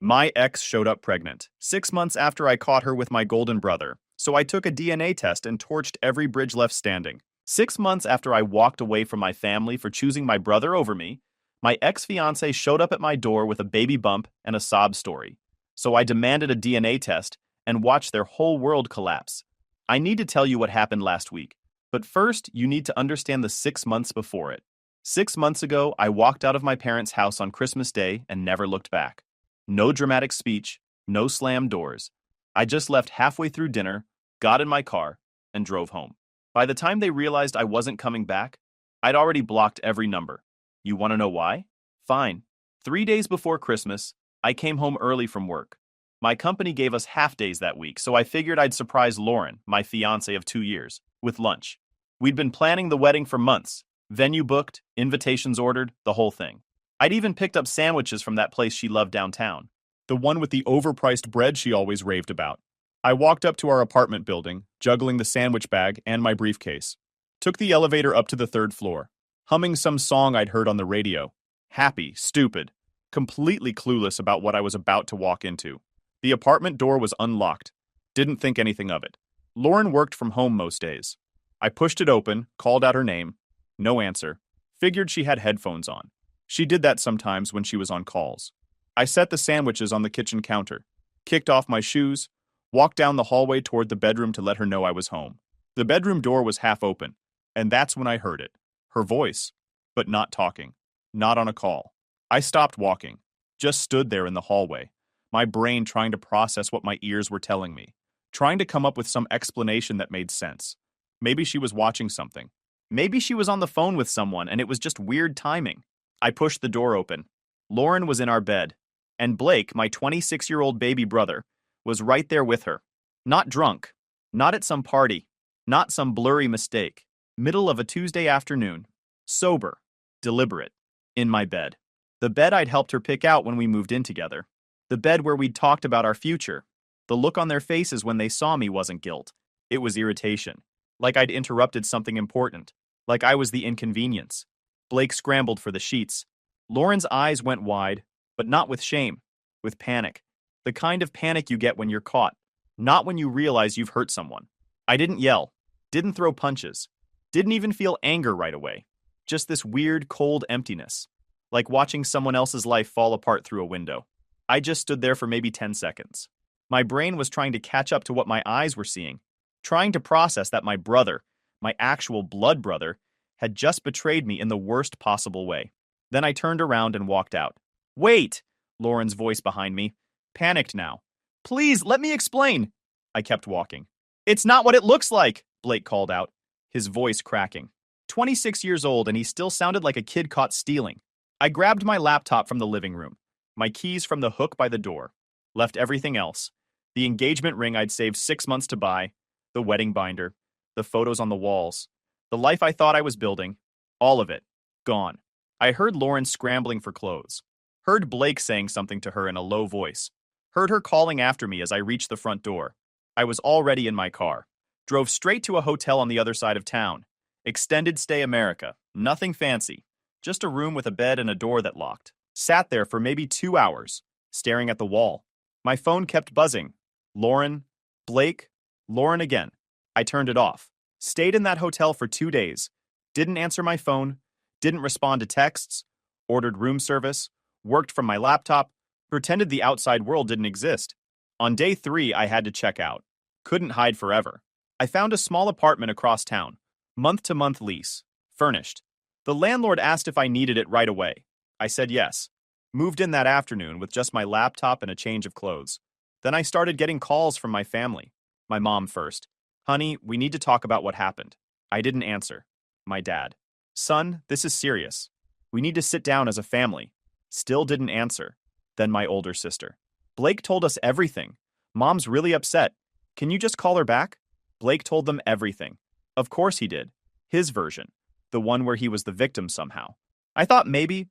My ex showed up pregnant, 6 months after I caught her with my golden brother, so I took a DNA test and torched every bridge left standing. 6 months after I walked away from my family for choosing my brother over me, my ex-fiance showed up at my door with a baby bump and a sob story. So I demanded a DNA test and watched their whole world collapse. I need to tell you what happened last week, but first you need to understand the 6 months before it. 6 months ago, I walked out of my parents' house on Christmas Day and never looked back. No dramatic speech, no slammed doors. I just left halfway through dinner, got in my car, and drove home. By the time they realized I wasn't coming back, I'd already blocked every number. You want to know why? Fine. 3 days before Christmas, I came home early from work. My company gave us half days that week, so I figured I'd surprise Lauren, my fiance of 2 years, with lunch. We'd been planning the wedding for months. Venue booked, invitations ordered, the whole thing. I'd even picked up sandwiches from that place she loved downtown, the one with the overpriced bread she always raved about. I walked up to our apartment building, juggling the sandwich bag and my briefcase. Took the elevator up to the third floor, humming some song I'd heard on the radio. Happy, stupid, completely clueless about what I was about to walk into. The apartment door was unlocked. Didn't think anything of it. Lauren worked from home most days. I pushed it open, called out her name. No answer. Figured she had headphones on. She did that sometimes when she was on calls. I set the sandwiches on the kitchen counter, kicked off my shoes, walked down the hallway toward the bedroom to let her know I was home. The bedroom door was half open, and that's when I heard it. Her voice, but not talking, not on a call. I stopped walking, just stood there in the hallway, my brain trying to process what my ears were telling me, trying to come up with some explanation that made sense. Maybe she was watching something. Maybe she was on the phone with someone and it was just weird timing. I pushed the door open. Lauren was in our bed, and Blake, my 26-year-old baby brother, was right there with her. Not drunk, not at some party, not some blurry mistake. Middle of a Tuesday afternoon. Sober, deliberate, in my bed. The bed I'd helped her pick out when we moved in together. The bed where we'd talked about our future. The look on their faces when they saw me wasn't guilt. It was irritation. Like I'd interrupted something important. Like I was the inconvenience. Blake scrambled for the sheets. Lauren's eyes went wide, but not with shame, with panic. The kind of panic you get when you're caught, not when you realize you've hurt someone. I didn't yell, didn't throw punches, didn't even feel anger right away. Just this weird, cold emptiness, like watching someone else's life fall apart through a window. I just stood there for maybe 10 seconds. My brain was trying to catch up to what my eyes were seeing, trying to process that my brother, my actual blood brother, had just betrayed me in the worst possible way. Then I turned around and walked out. Wait! Lauren's voice behind me. Panicked now. Please, let me explain. I kept walking. It's not what it looks like, Blake called out, his voice cracking. 26 years old and he still sounded like a kid caught stealing. I grabbed my laptop from the living room, my keys from the hook by the door, left everything else. The engagement ring I'd saved 6 months to buy, the wedding binder, the photos on the walls, the life I thought I was building, all of it, gone. I heard Lauren scrambling for clothes, heard Blake saying something to her in a low voice, heard her calling after me as I reached the front door. I was already in my car, drove straight to a hotel on the other side of town. Extended stay America, nothing fancy, just a room with a bed and a door that locked. Sat there for maybe 2 hours, staring at the wall. My phone kept buzzing. Lauren, Blake, Lauren again. I turned it off. Stayed in that hotel for 2 days. Didn't answer my phone, didn't respond to texts, ordered room service, worked from my laptop, pretended the outside world didn't exist. On day 3, I had to check out. Couldn't hide forever. I found a small apartment across town, month-to-month lease, furnished. The landlord asked if I needed it right away. I said yes. Moved in that afternoon with just my laptop and a change of clothes. Then I started getting calls from my family. My mom first. Honey, we need to talk about what happened. I didn't answer. My dad. Son, this is serious. We need to sit down as a family. Still didn't answer. Then my older sister. Blake told us everything. Mom's really upset. Can you just call her back? Blake told them everything. Of course he did. His version. The one where he was the victim somehow. I thought maybe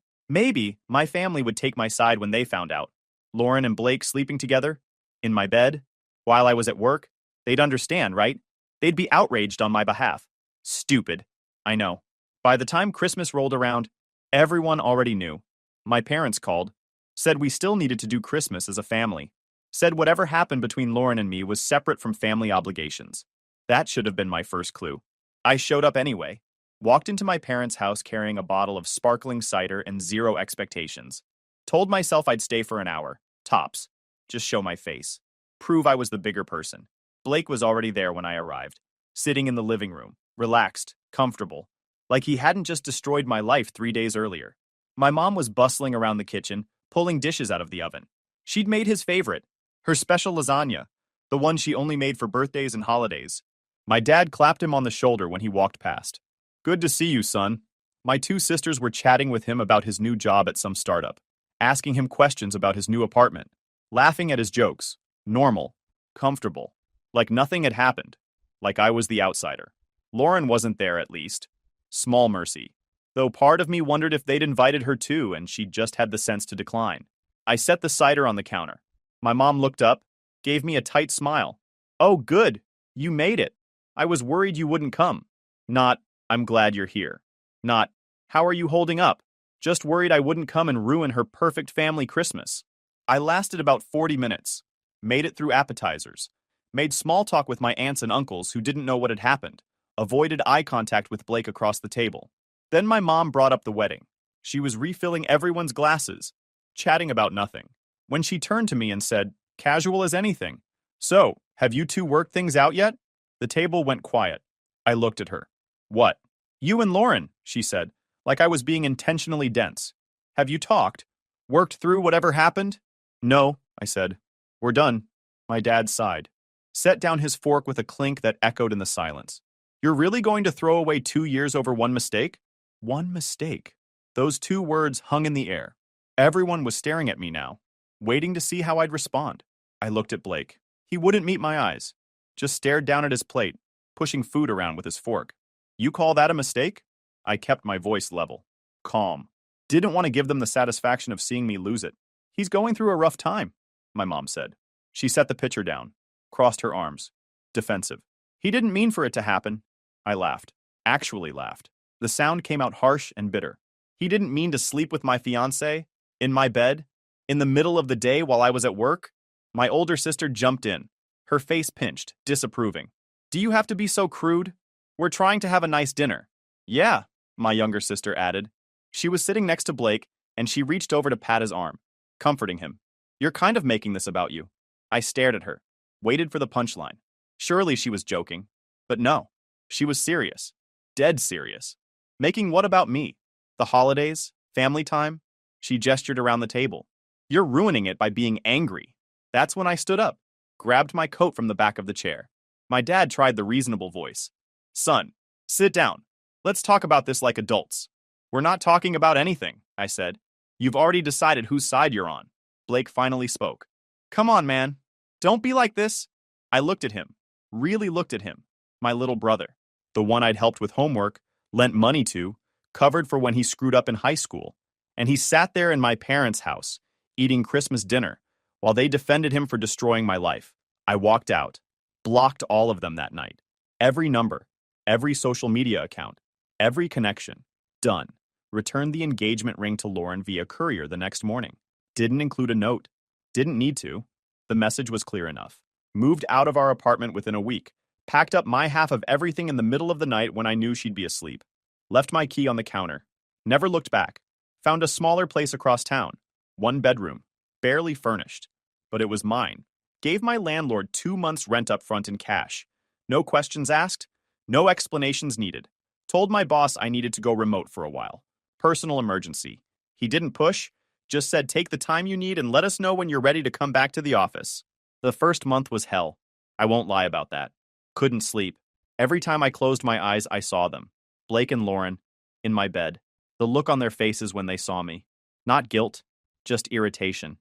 my family would take my side when they found out. Lauren and Blake sleeping together, in my bed, while I was at work. They'd understand, right? They'd be outraged on my behalf. Stupid. I know. By the time Christmas rolled around, everyone already knew. My parents called. Said we still needed to do Christmas as a family. Said whatever happened between Lauren and me was separate from family obligations. That should have been my first clue. I showed up anyway. Walked into my parents' house carrying a bottle of sparkling cider and zero expectations. Told myself I'd stay for an hour. Tops. Just show my face. Prove I was the bigger person. Blake was already there when I arrived. Sitting in the living room. Relaxed. Comfortable. Like he hadn't just destroyed my life 3 days earlier. My mom was bustling around the kitchen, pulling dishes out of the oven. She'd made his favorite. Her special lasagna. The one she only made for birthdays and holidays. My dad clapped him on the shoulder when he walked past. Good to see you, son. My two sisters were chatting with him about his new job at some startup, asking him questions about his new apartment, laughing at his jokes. Normal. Comfortable. Like nothing had happened. Like I was the outsider. Lauren wasn't there, at least. Small mercy. Though part of me wondered if they'd invited her too and she'd just had the sense to decline. I set the cider on the counter. My mom looked up, gave me a tight smile. Oh, good. You made it. I was worried you wouldn't come. Not, I'm glad you're here. Not, how are you holding up? Just worried I wouldn't come and ruin her perfect family Christmas. I lasted about 40 minutes. Made it through appetizers. Made small talk with my aunts and uncles who didn't know what had happened. Avoided eye contact with Blake across the table. Then my mom brought up the wedding. She was refilling everyone's glasses, chatting about nothing. When she turned to me and said, casual as anything. So, have you two worked things out yet? The table went quiet. I looked at her. What? You and Lauren, she said, like I was being intentionally dense. Have you talked? Worked through whatever happened? No, I said. We're done. My dad sighed. Set down his fork with a clink that echoed in the silence. You're really going to throw away 2 years over one mistake? One mistake. Those 2 words hung in the air. Everyone was staring at me now, waiting to see how I'd respond. I looked at Blake. He wouldn't meet my eyes. Just stared down at his plate, pushing food around with his fork. You call that a mistake? I kept my voice level. Calm. Didn't want to give them the satisfaction of seeing me lose it. He's going through a rough time, my mom said. She set the pitcher down, crossed her arms. Defensive. He didn't mean for it to happen. I laughed. Actually laughed. The sound came out harsh and bitter. He didn't mean to sleep with my fiancée, in my bed, in the middle of the day while I was at work. My older sister jumped in, her face pinched, disapproving. Do you have to be so crude? We're trying to have a nice dinner. Yeah, my younger sister added. She was sitting next to Blake, and she reached over to pat his arm, comforting him. You're kind of making this about you. I stared at her, waited for the punchline. Surely she was joking. But no, she was serious. Dead serious. Making what about me? The holidays? Family time? She gestured around the table. You're ruining it by being angry. That's when I stood up, grabbed my coat from the back of the chair. My dad tried the reasonable voice. Son, sit down. Let's talk about this like adults. We're not talking about anything, I said. You've already decided whose side you're on. Blake finally spoke. Come on, man. Don't be like this. I looked at him. Really looked at him. My little brother. The one I'd helped with homework, lent money to, covered for when he screwed up in high school. And he sat there in my parents' house, eating Christmas dinner, while they defended him for destroying my life. I walked out. Blocked all of them that night. Every number. Every social media account. Every connection. Done. Returned the engagement ring to Lauren via courier the next morning. Didn't include a note. Didn't need to. The message was clear enough. Moved out of our apartment within a week. Packed up my half of everything in the middle of the night when I knew she'd be asleep. Left my key on the counter. Never looked back. Found a smaller place across town. 1 bedroom. Barely furnished. But it was mine. Gave my landlord 2 months' rent up front in cash. No questions asked. No explanations needed. Told my boss I needed to go remote for a while. Personal emergency. He didn't push. Just said take the time you need and let us know when you're ready to come back to the office. The first month was hell. I won't lie about that. Couldn't sleep. Every time I closed my eyes, I saw them. Blake and Lauren, in my bed. The look on their faces when they saw me. Not guilt, just irritation.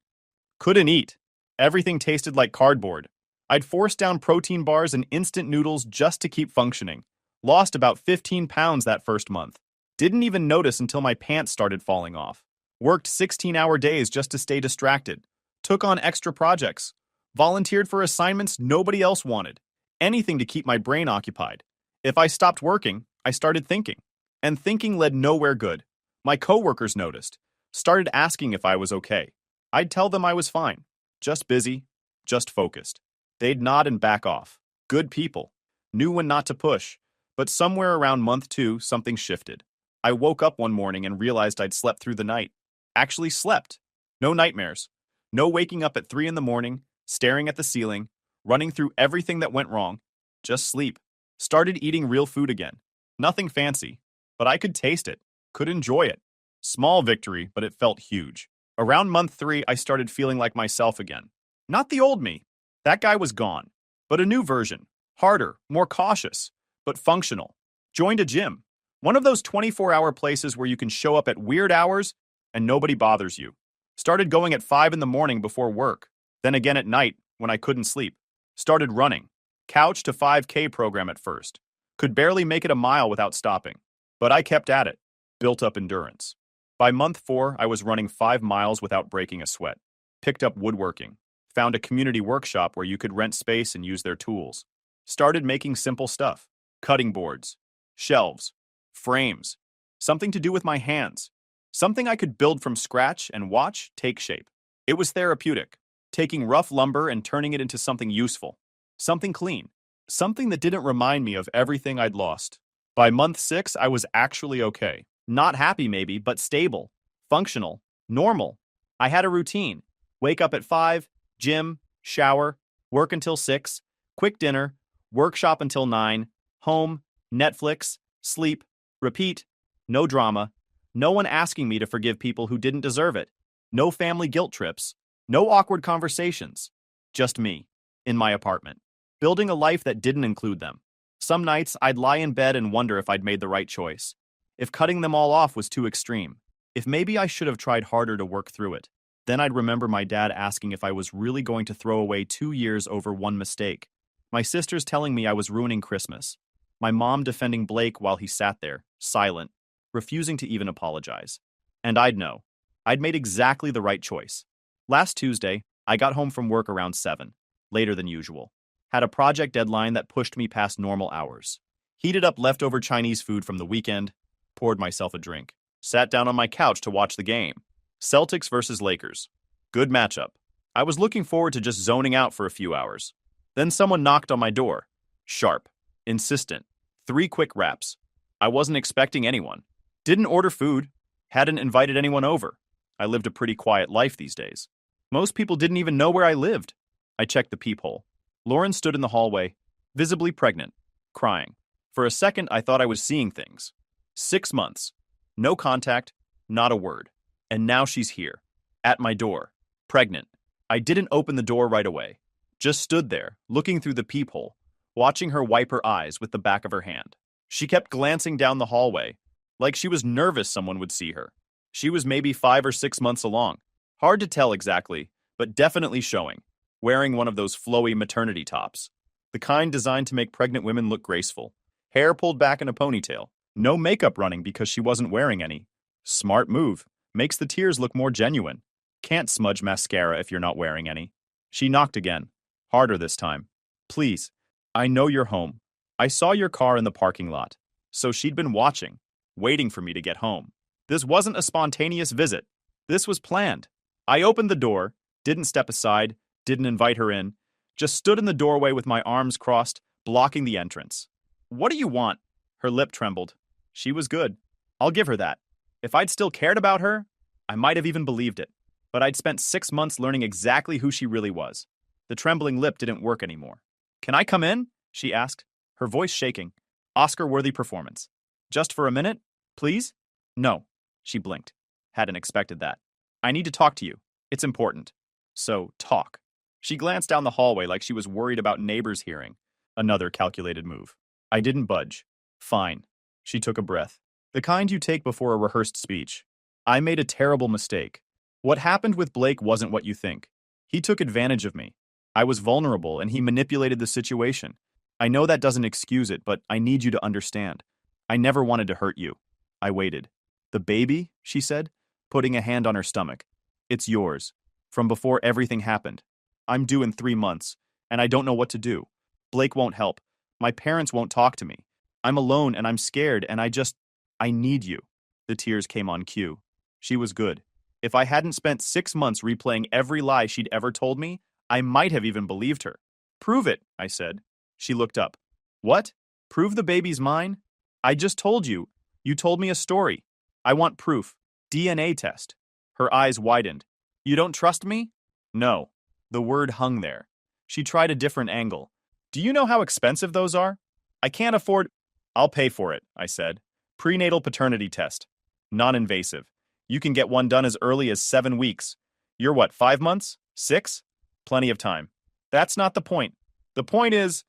Couldn't eat. Everything tasted like cardboard. I'd forced down protein bars and instant noodles just to keep functioning. Lost about 15 pounds that first month. Didn't even notice until my pants started falling off. Worked 16-hour days just to stay distracted. Took on extra projects. Volunteered for assignments nobody else wanted. Anything to keep my brain occupied. If I stopped working, I started thinking. And thinking led nowhere good. My coworkers noticed. Started asking if I was okay. I'd tell them I was fine. Just busy, just focused. They'd nod and back off. Good people. Knew when not to push. But somewhere around month 2, something shifted. I woke up one morning and realized I'd slept through the night. Actually slept. No nightmares. No waking up at 3 in the morning, staring at the ceiling, running through everything that went wrong. Just sleep. Started eating real food again. Nothing fancy, but I could taste it, could enjoy it. Small victory, but it felt huge. Around month 3, I started feeling like myself again. Not the old me. That guy was gone. But a new version. Harder, more cautious, but functional. Joined a gym. One of those 24-hour places where you can show up at weird hours and nobody bothers you. Started going at 5 in the morning before work. Then again at night when I couldn't sleep. Started running. Couch to 5K program at first. Could barely make it a mile without stopping. But I kept at it. Built up endurance. By month 4, I was running 5 miles without breaking a sweat. Picked up woodworking. Found a community workshop where you could rent space and use their tools. Started making simple stuff. Cutting boards. Shelves. Frames. Something to do with my hands. Something I could build from scratch and watch take shape. It was therapeutic. Taking rough lumber and turning it into something useful. Something clean. Something that didn't remind me of everything I'd lost. By month 6, I was actually okay. Not happy maybe, but stable. Functional. Normal. I had a routine. Wake up at 5, gym, shower, work until 6, quick dinner, workshop until 9, home, Netflix, sleep, repeat. No drama. No one asking me to forgive people who didn't deserve it. No family guilt trips. No awkward conversations. Just me. In my apartment. Building a life that didn't include them. Some nights, I'd lie in bed and wonder if I'd made the right choice. If cutting them all off was too extreme. If maybe I should have tried harder to work through it. Then I'd remember my dad asking if I was really going to throw away 2 years over one mistake. My sisters telling me I was ruining Christmas. My mom defending Blake while he sat there, silent, refusing to even apologize. And I'd know. I'd made exactly the right choice. Last Tuesday, I got home from work around 7, later than usual. Had a project deadline that pushed me past normal hours. Heated up leftover Chinese food from the weekend, poured myself a drink. Sat down on my couch to watch the game. Celtics versus Lakers. Good matchup. I was looking forward to just zoning out for a few hours. Then someone knocked on my door. Sharp. Insistent. 3 quick raps. I wasn't expecting anyone. Didn't order food. Hadn't invited anyone over. I lived a pretty quiet life these days. Most people didn't even know where I lived. I checked the peephole. Lauren stood in the hallway, visibly pregnant, crying. For a second, I thought I was seeing things. 6 months. No contact, not a word. And now she's here. At my door. Pregnant. I didn't open the door right away. Just stood there, looking through the peephole, watching her wipe her eyes with the back of her hand. She kept glancing down the hallway, like she was nervous someone would see her. She was maybe 5 or 6 months along. Hard to tell exactly, but definitely showing. Wearing one of those flowy maternity tops. The kind designed to make pregnant women look graceful. Hair pulled back in a ponytail. No makeup running because she wasn't wearing any. Smart move. Makes the tears look more genuine. Can't smudge mascara if you're not wearing any. She knocked again. Harder this time. Please. I know you're home. I saw your car in the parking lot. So she'd been watching, waiting for me to get home. This wasn't a spontaneous visit. This was planned. I opened the door, didn't step aside, didn't invite her in, just stood in the doorway with my arms crossed, blocking the entrance. What do you want? Her lip trembled. She was good. I'll give her that. If I'd still cared about her, I might have even believed it. But I'd spent 6 months learning exactly who she really was. The trembling lip didn't work anymore. Can I come in? She asked, her voice shaking. Oscar-worthy performance. Just for a minute? Please? No. She blinked. Hadn't expected that. I need to talk to you. It's important. So, talk. She glanced down the hallway like she was worried about neighbors hearing. Another calculated move. I didn't budge. Fine. She took a breath. The kind you take before a rehearsed speech. I made a terrible mistake. What happened with Blake wasn't what you think. He took advantage of me. I was vulnerable and he manipulated the situation. I know that doesn't excuse it, but I need you to understand. I never wanted to hurt you. I waited. The baby? She said, putting a hand on her stomach. It's yours. From before everything happened. I'm due in 3 months, and I don't know what to do. Blake won't help. My parents won't talk to me. I'm alone and I'm scared and I need you. The tears came on cue. She was good. If I hadn't spent 6 months replaying every lie she'd ever told me, I might have even believed her. Prove it, I said. She looked up. What? Prove the baby's mine? I just told you. You told me a story. I want proof. DNA test. Her eyes widened. You don't trust me? No. The word hung there. She tried a different angle. Do you know how expensive those are? I can't afford. I'll pay for it, I said. Prenatal paternity test. Non-invasive. You can get one done as early as 7 weeks. You're what, 5 months? 6? Plenty of time. That's not the point. The point is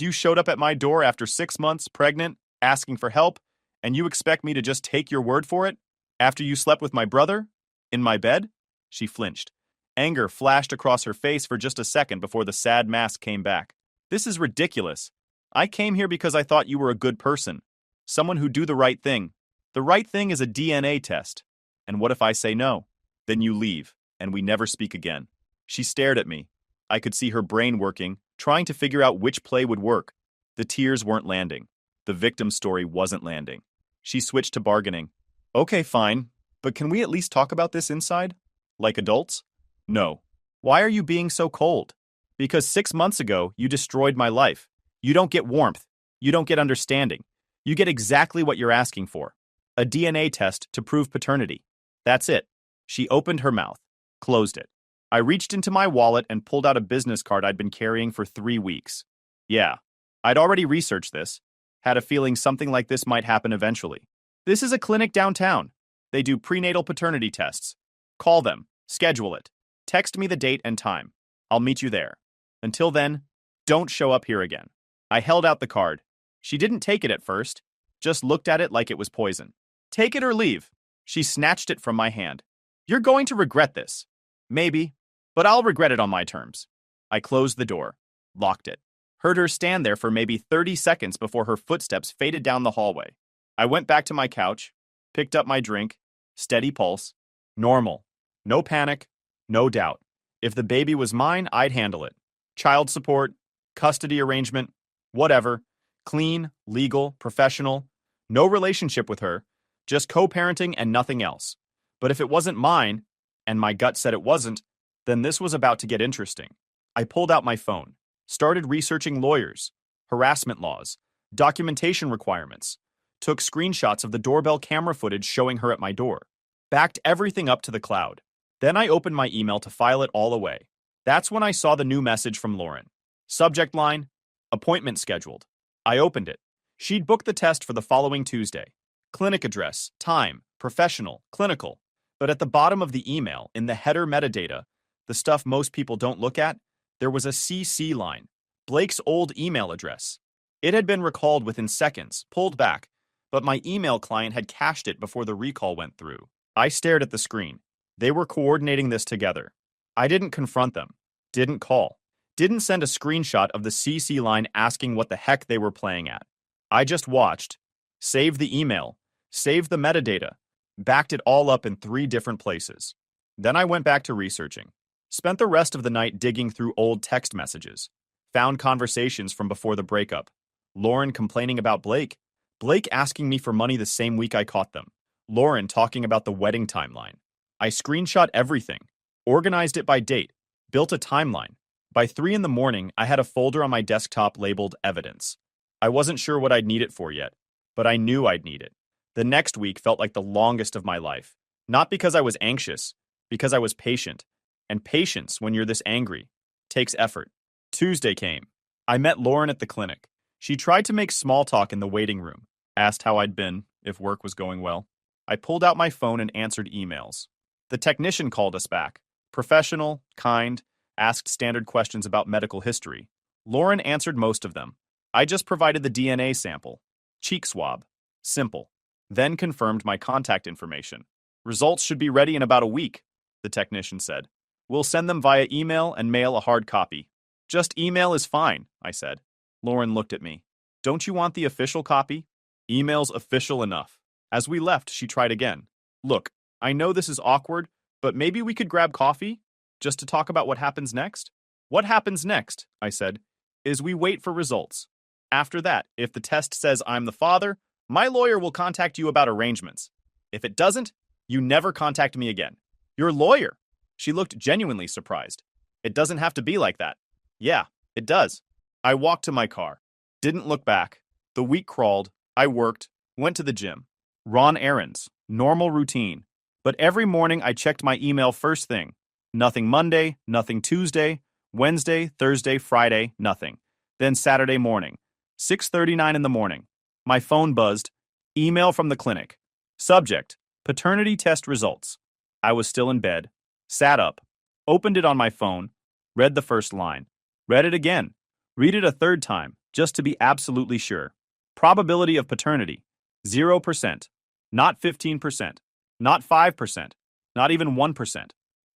you showed up at my door after 6 months, pregnant, asking for help, and you expect me to just take your word for it? After you slept with my brother? In my bed? She flinched. Anger flashed across her face for just a second before the sad mask came back. This is ridiculous. I came here because I thought you were a good person. Someone who'd do the right thing. The right thing is a DNA test. And what if I say no? Then you leave, and we never speak again. She stared at me. I could see her brain working, trying to figure out which play would work. The tears weren't landing. The victim's story wasn't landing. She switched to bargaining. Okay, fine, but can we at least talk about this inside? Like adults? No. Why are you being so cold? Because 6 months ago, you destroyed my life. You don't get warmth. You don't get understanding. You get exactly what you're asking for. A DNA test to prove paternity. That's it. She opened her mouth, closed it. I reached into my wallet and pulled out a business card I'd been carrying for 3 weeks. Yeah, I'd already researched this. Had a feeling something like this might happen eventually. This is a clinic downtown. They do prenatal paternity tests. Call them. Schedule it. Text me the date and time. I'll meet you there. Until then, don't show up here again. I held out the card. She didn't take it at first, just looked at it like it was poison. Take it or leave. She snatched it from my hand. You're going to regret this. Maybe, but I'll regret it on my terms. I closed the door, locked it, heard her stand there for maybe 30 seconds before her footsteps faded down the hallway. I went back to my couch, picked up my drink, steady pulse, normal, no panic, no doubt. If the baby was mine, I'd handle it. Child support, custody arrangement, whatever, clean, legal, professional, no relationship with her, just co-parenting and nothing else. But if it wasn't mine, and my gut said it wasn't, then this was about to get interesting. I pulled out my phone, started researching lawyers, harassment laws, documentation requirements, took screenshots of the doorbell camera footage showing her at my door, backed everything up to the cloud. Then I opened my email to file it all away. That's when I saw the new message from Lauren. Subject line, appointment scheduled. I opened it. She'd booked the test for the following Tuesday. Clinic address, time, professional, clinical. But at the bottom of the email, in the header metadata, the stuff most people don't look at, there was a CC line, Blake's old email address. It had been recalled within seconds, pulled back, but my email client had cached it before the recall went through. I stared at the screen. They were coordinating this together. I didn't confront them, didn't call, didn't send a screenshot of the CC line asking what the heck they were playing at. I just watched, saved the email, saved the metadata, backed it all up in 3 different places. Then I went back to researching. Spent the rest of the night digging through old text messages. Found conversations from before the breakup. Lauren complaining about Blake. Blake asking me for money the same week I caught them. Lauren talking about the wedding timeline. I screenshot everything, organized it by date, built a timeline. By 3 in the morning, I had a folder on my desktop labeled Evidence. I wasn't sure what I'd need it for yet, but I knew I'd need it. The next week felt like the longest of my life. Not because I was anxious, because I was patient. And patience, when you're this angry, takes effort. Tuesday came. I met Lauren at the clinic. She tried to make small talk in the waiting room, asked how I'd been, if work was going well. I pulled out my phone and answered emails. The technician called us back. Professional, kind, asked standard questions about medical history. Lauren answered most of them. I just provided the DNA sample. Cheek swab. Simple. Then confirmed my contact information. Results should be ready in about a week, the technician said. We'll send them via email and mail a hard copy. Just email is fine, I said. Lauren looked at me. Don't you want the official copy? Email's official enough. As we left, she tried again. Look, I know this is awkward, but maybe we could grab coffee? Just to talk about what happens next? What happens next, I said, is we wait for results. After that, if the test says I'm the father, my lawyer will contact you about arrangements. If it doesn't, You never contact me again. Your lawyer. She looked genuinely surprised. It doesn't have to be like that. Yeah, it does. I walked to my car. Didn't look back. The week crawled. I worked. Went to the gym. Ran errands. Normal routine. But every morning I checked my email first thing. Nothing Monday, nothing Tuesday, Wednesday, Thursday, Friday, nothing. Then Saturday morning. 6:39 in the morning. My phone buzzed. Email from the clinic. Subject: paternity test results. I was still in bed. Sat up. Opened it on my phone. Read the first line. Read it again. Read it a third time, just to be absolutely sure. Probability of paternity: 0%. Not 15%. Not 5%. Not even 1%.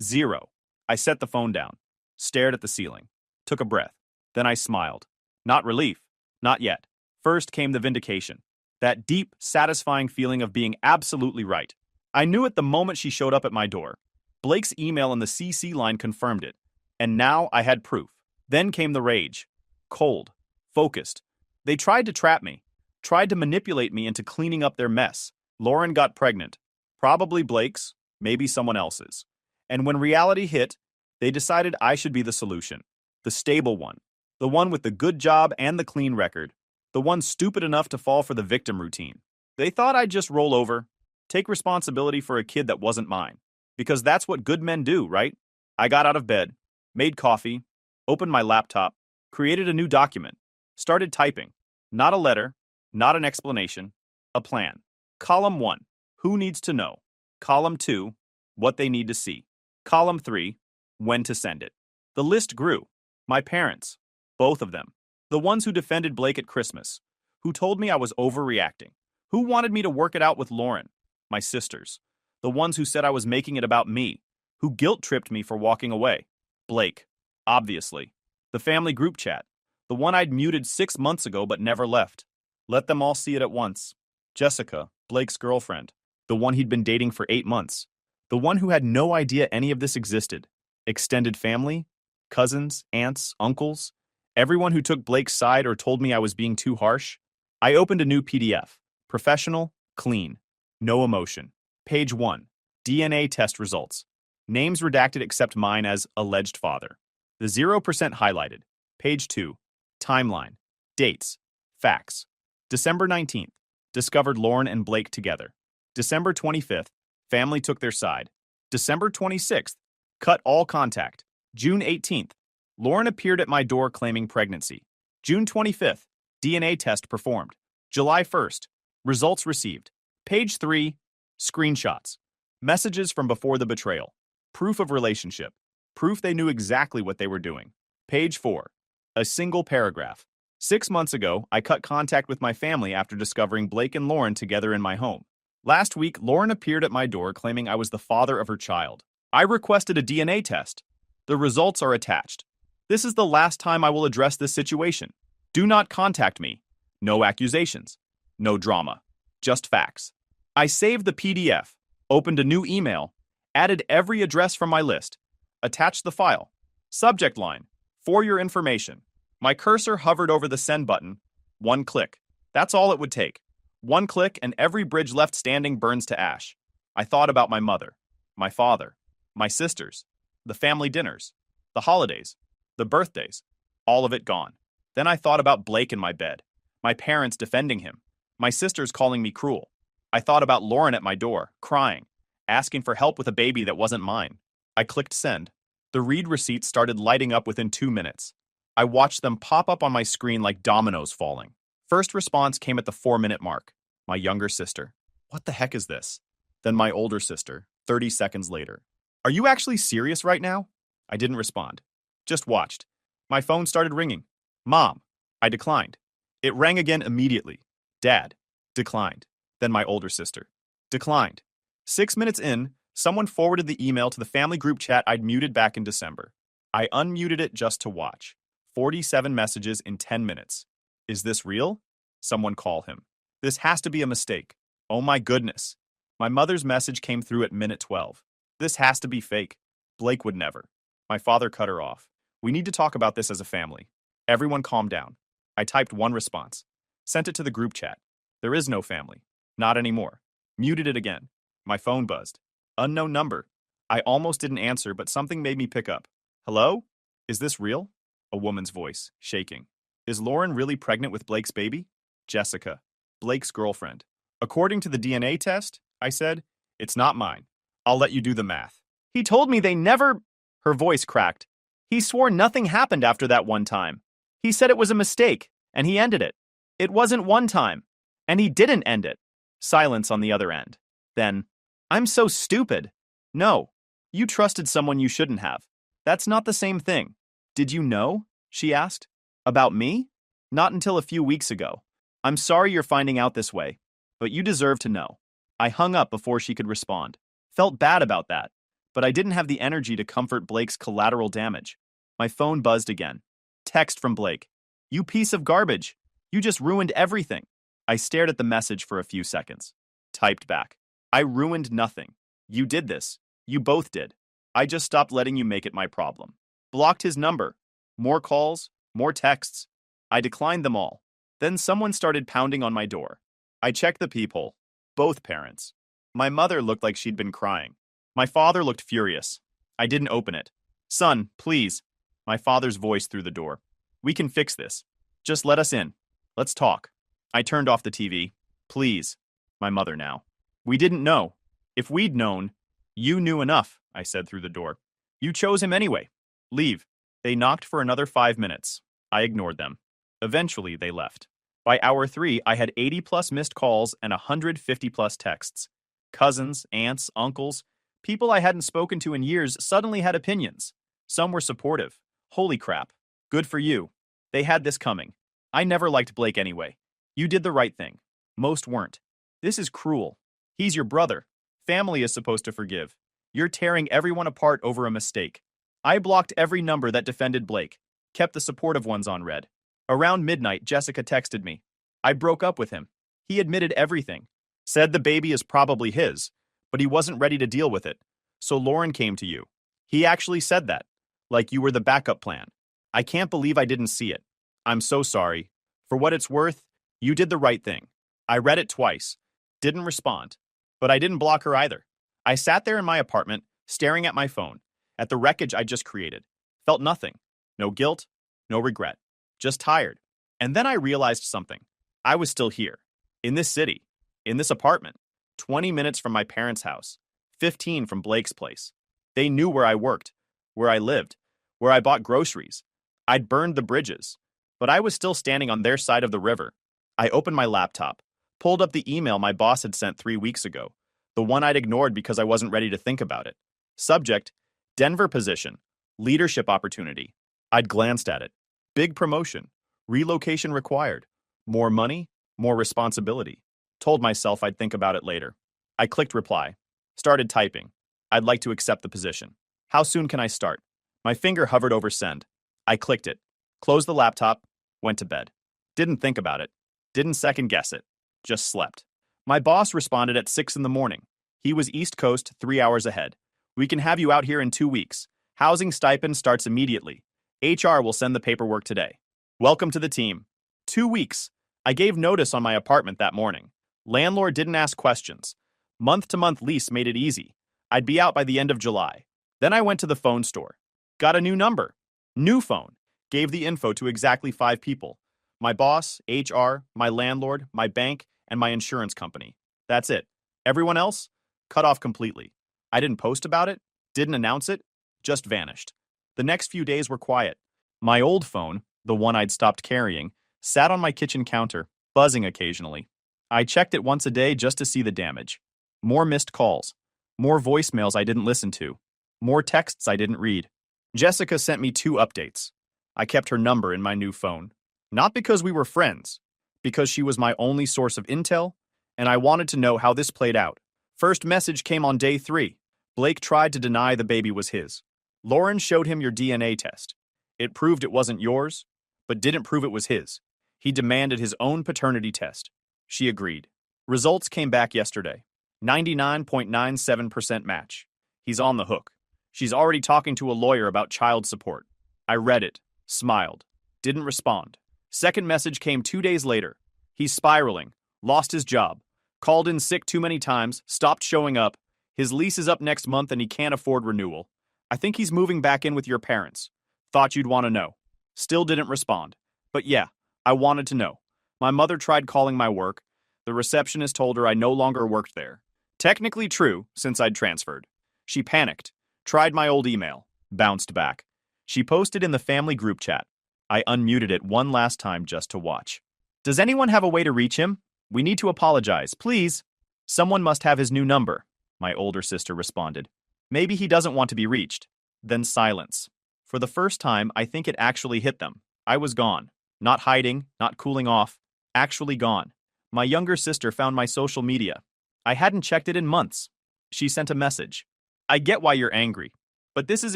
0. I set the phone down. Stared at the ceiling. Took a breath. Then I smiled. Not relief. Not yet. First came the vindication. That deep, satisfying feeling of being absolutely right. I knew it the moment she showed up at my door. Blake's email in the CC line confirmed it. And now I had proof. Then came the rage. Cold. Focused. They tried to trap me. Tried to manipulate me into cleaning up their mess. Lauren got pregnant. Probably Blake's, maybe someone else's. And when reality hit, they decided I should be the solution. The stable one. The one with the good job and the clean record. The one stupid enough to fall for the victim routine. They thought I'd just roll over, take responsibility for a kid that wasn't mine. Because that's what good men do, right? I got out of bed, made coffee, opened my laptop, created a new document, started typing. Not a letter, not an explanation, a plan. Column 1, who needs to know? Column 2, what they need to see. Column 3, when to send it. The list grew. My parents, both of them. The ones who defended Blake at Christmas, who told me I was overreacting, who wanted me to work it out with Lauren. My sisters. The ones who said I was making it about me, who guilt-tripped me for walking away. Blake, obviously. The family group chat, the one I'd muted 6 months ago but never left. Let them all see it at once. Jessica, Blake's girlfriend, the one he'd been dating for 8 months, the one who had no idea any of this existed. Extended family, cousins, aunts, uncles, everyone who took Blake's side or told me I was being too harsh. I opened a new PDF. Professional, clean, no emotion. Page 1. DNA test results. Names redacted except mine as alleged father. The 0% highlighted. Page 2. Timeline. Dates. Facts. December 19th. Discovered Lauren and Blake together. December 25th. Family took their side. December 26th. Cut all contact. June 18th. Lauren appeared at my door claiming pregnancy. June 25th. DNA test performed. July 1st. Results received. Page 3. Screenshots. Messages from before the betrayal. Proof of relationship. Proof they knew exactly what they were doing. Page 4. A single paragraph. 6 months ago, I cut contact with my family after discovering Blake and Lauren together in my home. Last week, Lauren appeared at my door claiming I was the father of her child. I requested a DNA test. The results are attached. This is the last time I will address this situation. Do not contact me. No accusations. No drama. Just facts. I saved the PDF, opened a new email, added every address from my list, attached the file. Subject line: for your information. My cursor hovered over the send button. 1 click. That's all it would take. 1 click and every bridge left standing burns to ash. I thought about my mother, my father, my sisters, the family dinners, the holidays, the birthdays, all of it gone. Then I thought about Blake in my bed, my parents defending him, my sisters calling me cruel. I thought about Lauren at my door, crying, asking for help with a baby that wasn't mine. I clicked send. The read receipts started lighting up within 2 minutes. I watched them pop up on my screen like dominoes falling. First response came at the 4-minute mark. My younger sister. What the heck is this? Then my older sister, 30 seconds later. Are you actually serious right now? I didn't respond. Just watched. My phone started ringing. Mom. I declined. It rang again immediately. Dad. Declined. Then my older sister. Declined. 6 minutes in, someone forwarded the email to the family group chat I'd muted back in December. I unmuted it just to watch. 47 messages in 10 minutes. Is this real? Someone call him. This has to be a mistake. Oh my goodness. My mother's message came through at minute 12. This has to be fake. Blake would never. My father cut her off. We need to talk about this as a family. Everyone calm down. I typed one response. Sent it to the group chat. There is no family. Not anymore. Muted it again. My phone buzzed. Unknown number. I almost didn't answer, but something made me pick up. Hello? Is this real? A woman's voice, shaking. Is Lauren really pregnant with Blake's baby? Jessica, Blake's girlfriend. According to the DNA test, I said, it's not mine. I'll let you do the math. He told me they never... Her voice cracked. He swore nothing happened after that one time. He said it was a mistake, and he ended it. It wasn't one time, and he didn't end it. Silence on the other end. Then, I'm so stupid. No, you trusted someone you shouldn't have. That's not the same thing. Did you know? She asked. About me? Not until a few weeks ago. I'm sorry you're finding out this way, but you deserve to know. I hung up before she could respond. Felt bad about that, but I didn't have the energy to comfort Blake's collateral damage. My phone buzzed again. Text from Blake. You piece of garbage. You just ruined everything. I stared at the message for a few seconds. Typed back. I ruined nothing. You did this. You both did. I just stopped letting you make it my problem. Blocked his number. More calls, more texts. I declined them all. Then someone started pounding on my door. I checked the peephole. Both parents. My mother looked like she'd been crying. My father looked furious. I didn't open it. Son, please. My father's voice through the door. We can fix this. Just let us in. Let's talk. I turned off the TV. Please. My mother now. We didn't know. If we'd known, you knew enough, I said through the door. You chose him anyway. Leave. They knocked for another 5 minutes. I ignored them. Eventually, they left. By hour 3, I had 80-plus missed calls and 150-plus texts. Cousins, aunts, uncles, people I hadn't spoken to in years suddenly had opinions. Some were supportive. Holy crap. Good for you. They had this coming. I never liked Blake anyway. You did the right thing. Most weren't. This is cruel. He's your brother. Family is supposed to forgive. You're tearing everyone apart over a mistake. I blocked every number that defended Blake, kept the supportive ones on red. Around midnight, Jessica texted me. I broke up with him. He admitted everything. Said the baby is probably his, but he wasn't ready to deal with it. So Lauren came to you. He actually said that, like you were the backup plan. I can't believe I didn't see it. I'm so sorry. For what it's worth, you did the right thing. I read it twice. Didn't respond. But I didn't block her either. I sat there in my apartment, staring at my phone, at the wreckage I just created. Felt nothing. No guilt, no regret. Just tired. And then I realized something. I was still here. In this city. In this apartment. 20 minutes from my parents' house. 15 from Blake's place. They knew where I worked, where I lived, where I bought groceries. I'd burned the bridges. But I was still standing on their side of the river. I opened my laptop, pulled up the email my boss had sent 3 weeks ago, the one I'd ignored because I wasn't ready to think about it. Subject, Denver position, leadership opportunity. I'd glanced at it. Big promotion, relocation required, more money, more responsibility. Told myself I'd think about it later. I clicked reply, started typing. I'd like to accept the position. How soon can I start? My finger hovered over send. I clicked it, closed the laptop, went to bed. Didn't think about it. Didn't second guess it. Just slept. My boss responded at 6 in the morning. He was East Coast 3 hours ahead. We can have you out here in 2 weeks. Housing stipend starts immediately. HR will send the paperwork today. Welcome to the team. 2 weeks. I gave notice on my apartment that morning. Landlord didn't ask questions. Month-to-month lease made it easy. I'd be out by the end of July. Then I went to the phone store. Got a new number. New phone. Gave the info to exactly 5 people. My boss, HR, my landlord, my bank, and my insurance company. That's it. Everyone else? Cut off completely. I didn't post about it, didn't announce it, just vanished. The next few days were quiet. My old phone, the one I'd stopped carrying, sat on my kitchen counter, buzzing occasionally. I checked it once a day just to see the damage. More missed calls. More voicemails I didn't listen to. More texts I didn't read. Jessica sent me 2 updates. I kept her number in my new phone. Not because we were friends, because she was my only source of intel, and I wanted to know how this played out. First message came on day 3. Blake tried to deny the baby was his. Lauren showed him your DNA test. It proved it wasn't yours, but didn't prove it was his. He demanded his own paternity test. She agreed. Results came back yesterday. 99.97% match. He's on the hook. She's already talking to a lawyer about child support. I read it, smiled, didn't respond. Second message came 2 days later. He's spiraling, lost his job, Called in sick too many times, stopped showing up. His lease is up next month and he can't afford renewal. I think he's moving back in with your parents. Thought you'd want to know. Still didn't respond. But yeah, I wanted to know. My mother tried calling my work. The receptionist told her I no longer worked there. Technically true, since I'd transferred. She panicked. Tried my old email. Bounced back. She posted in the family group chat. I unmuted it one last time just to watch. Does anyone have a way to reach him? We need to apologize, please. Someone must have his new number, my older sister responded. Maybe he doesn't want to be reached. Then silence. For the first time, I think it actually hit them. I was gone. Not hiding, not cooling off. Actually gone. My younger sister found my social media. I hadn't checked it in months. She sent a message. I get why you're angry, but this is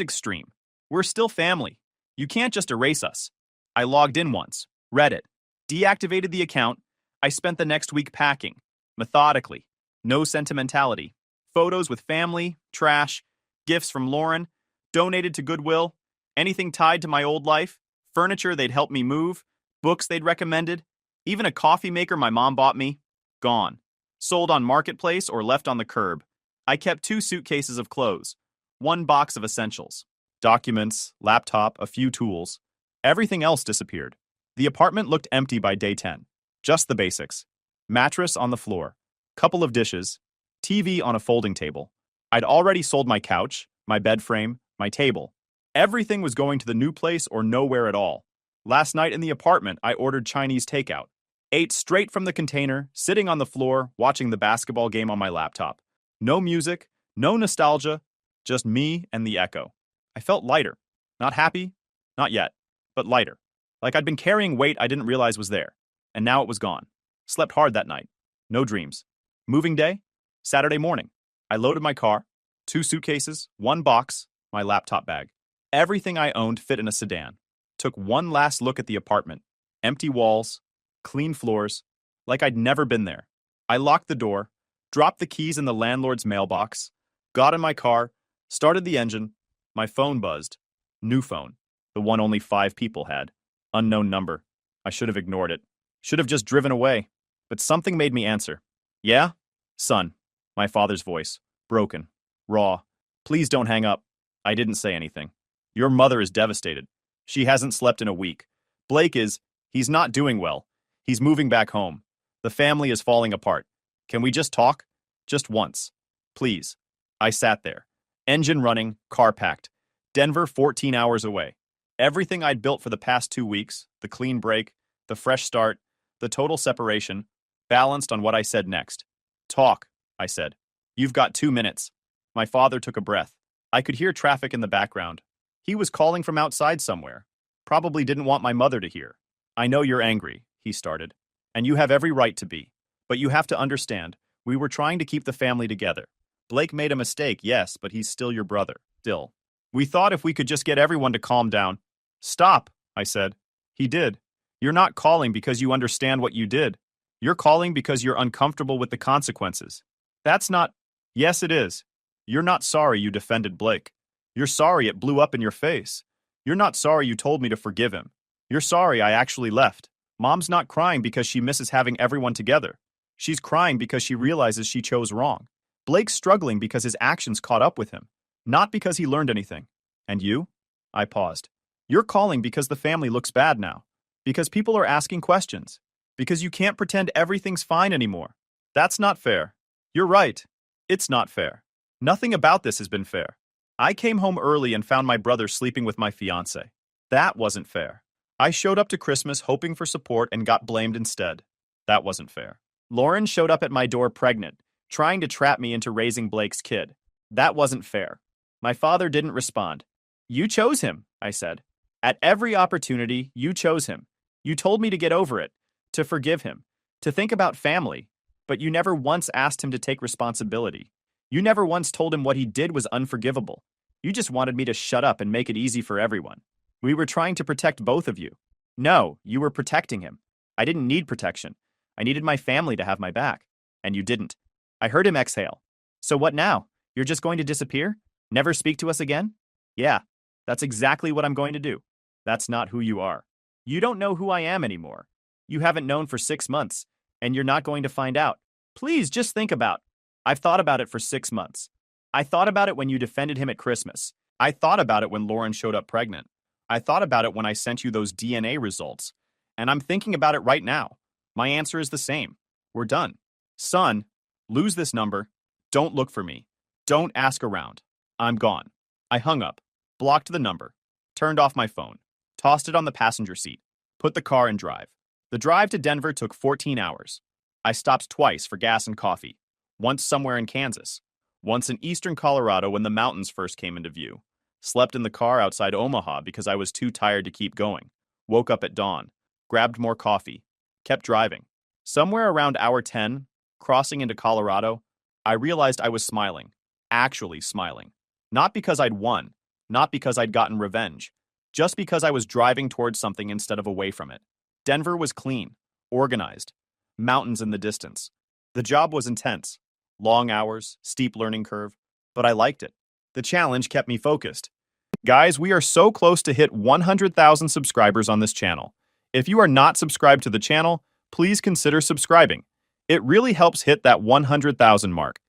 extreme. We're still family. You can't just erase us. I logged in once, read it, deactivated the account. I spent the next week packing, methodically, no sentimentality. Photos with family, trash, gifts from Lauren, donated to Goodwill, anything tied to my old life, furniture they'd helped me move, books they'd recommended, even a coffee maker my mom bought me, gone. Sold on Marketplace or left on the curb. I kept 2 suitcases of clothes, 1 box of essentials, documents, laptop, a few tools. Everything else disappeared. The apartment looked empty by day 10. Just the basics. Mattress on the floor, couple of dishes, TV on a folding table. I'd already sold my couch, my bed frame, my table. Everything was going to the new place or nowhere at all. Last night in the apartment, I ordered Chinese takeout. Ate straight from the container, sitting on the floor, watching the basketball game on my laptop. No music, no nostalgia, just me and the echo. I felt lighter. Not happy, not yet, but lighter. Like I'd been carrying weight I didn't realize was there. And now it was gone. Slept hard that night. No dreams. Moving day? Saturday morning. I loaded my car, 2 suitcases, 1 box, my laptop bag. Everything I owned fit in a sedan. Took one last look at the apartment. Empty walls, clean floors, like I'd never been there. I locked the door, dropped the keys in the landlord's mailbox, got in my car, started the engine. My phone buzzed. New phone. The one only 5 people had. Unknown number. I should have ignored it. Should have just driven away. But something made me answer. Yeah? Son. My father's voice. Broken. Raw. Please don't hang up. I didn't say anything. Your mother is devastated. She hasn't slept in a week. Blake is, he's not doing well. He's moving back home. The family is falling apart. Can we just talk? Just once. Please. I sat there. Engine running, car packed. Denver 14 hours away. Everything I'd built for the past 2 weeks, the clean break, the fresh start, the total separation, balanced on what I said next. Talk, I said. You've got 2 minutes. My father took a breath. I could hear traffic in the background. He was calling from outside somewhere. Probably didn't want my mother to hear. I know you're angry, he started. And you have every right to be. But you have to understand, we were trying to keep the family together. Blake made a mistake, yes, but he's still your brother. Still. We thought if we could just get everyone to calm down. Stop, I said. He did. You're not calling because you understand what you did. You're calling because you're uncomfortable with the consequences. That's not... Yes, it is. You're not sorry you defended Blake. You're sorry it blew up in your face. You're not sorry you told me to forgive him. You're sorry I actually left. Mom's not crying because she misses having everyone together. She's crying because she realizes she chose wrong. Blake's struggling because his actions caught up with him, not because he learned anything. And you? I paused. You're calling because the family looks bad now. Because people are asking questions. Because you can't pretend everything's fine anymore. That's not fair. You're right. It's not fair. Nothing about this has been fair. I came home early and found my brother sleeping with my fiancé. That wasn't fair. I showed up to Christmas hoping for support and got blamed instead. That wasn't fair. Lauren showed up at my door pregnant, trying to trap me into raising Blake's kid. That wasn't fair. My father didn't respond. You chose him, I said. At every opportunity, you chose him. You told me to get over it, to forgive him, to think about family, but you never once asked him to take responsibility. You never once told him what he did was unforgivable. You just wanted me to shut up and make it easy for everyone. We were trying to protect both of you. No, you were protecting him. I didn't need protection. I needed my family to have my back. And you didn't. I heard him exhale. So what now? You're just going to disappear? Never speak to us again? Yeah, that's exactly what I'm going to do. That's not who you are. You don't know who I am anymore. You haven't known for 6 months, and you're not going to find out. Please just think about. I've thought about it for 6 months. I thought about it when you defended him at Christmas. I thought about it when Lauren showed up pregnant. I thought about it when I sent you those DNA results. And I'm thinking about it right now. My answer is the same. We're done. Son, lose this number. Don't look for me. Don't ask around. I'm gone. I hung up, blocked the number, turned off my phone, tossed it on the passenger seat, put the car in drive. The drive to Denver took 14 hours. I stopped twice for gas and coffee. Once somewhere in Kansas. Once in eastern Colorado when the mountains first came into view. Slept in the car outside Omaha because I was too tired to keep going. Woke up at dawn. Grabbed more coffee. Kept driving. Somewhere around hour 10, crossing into Colorado, I realized I was smiling. Actually smiling. Not because I'd won. Not because I'd gotten revenge. Just because I was driving towards something instead of away from it. Denver was clean. Organized. Mountains in the distance. The job was intense. Long hours, steep learning curve. But I liked it. The challenge kept me focused. Guys, we are so close to hit 100,000 subscribers on this channel. If you are not subscribed to the channel, please consider subscribing. It really helps hit that 100,000 mark.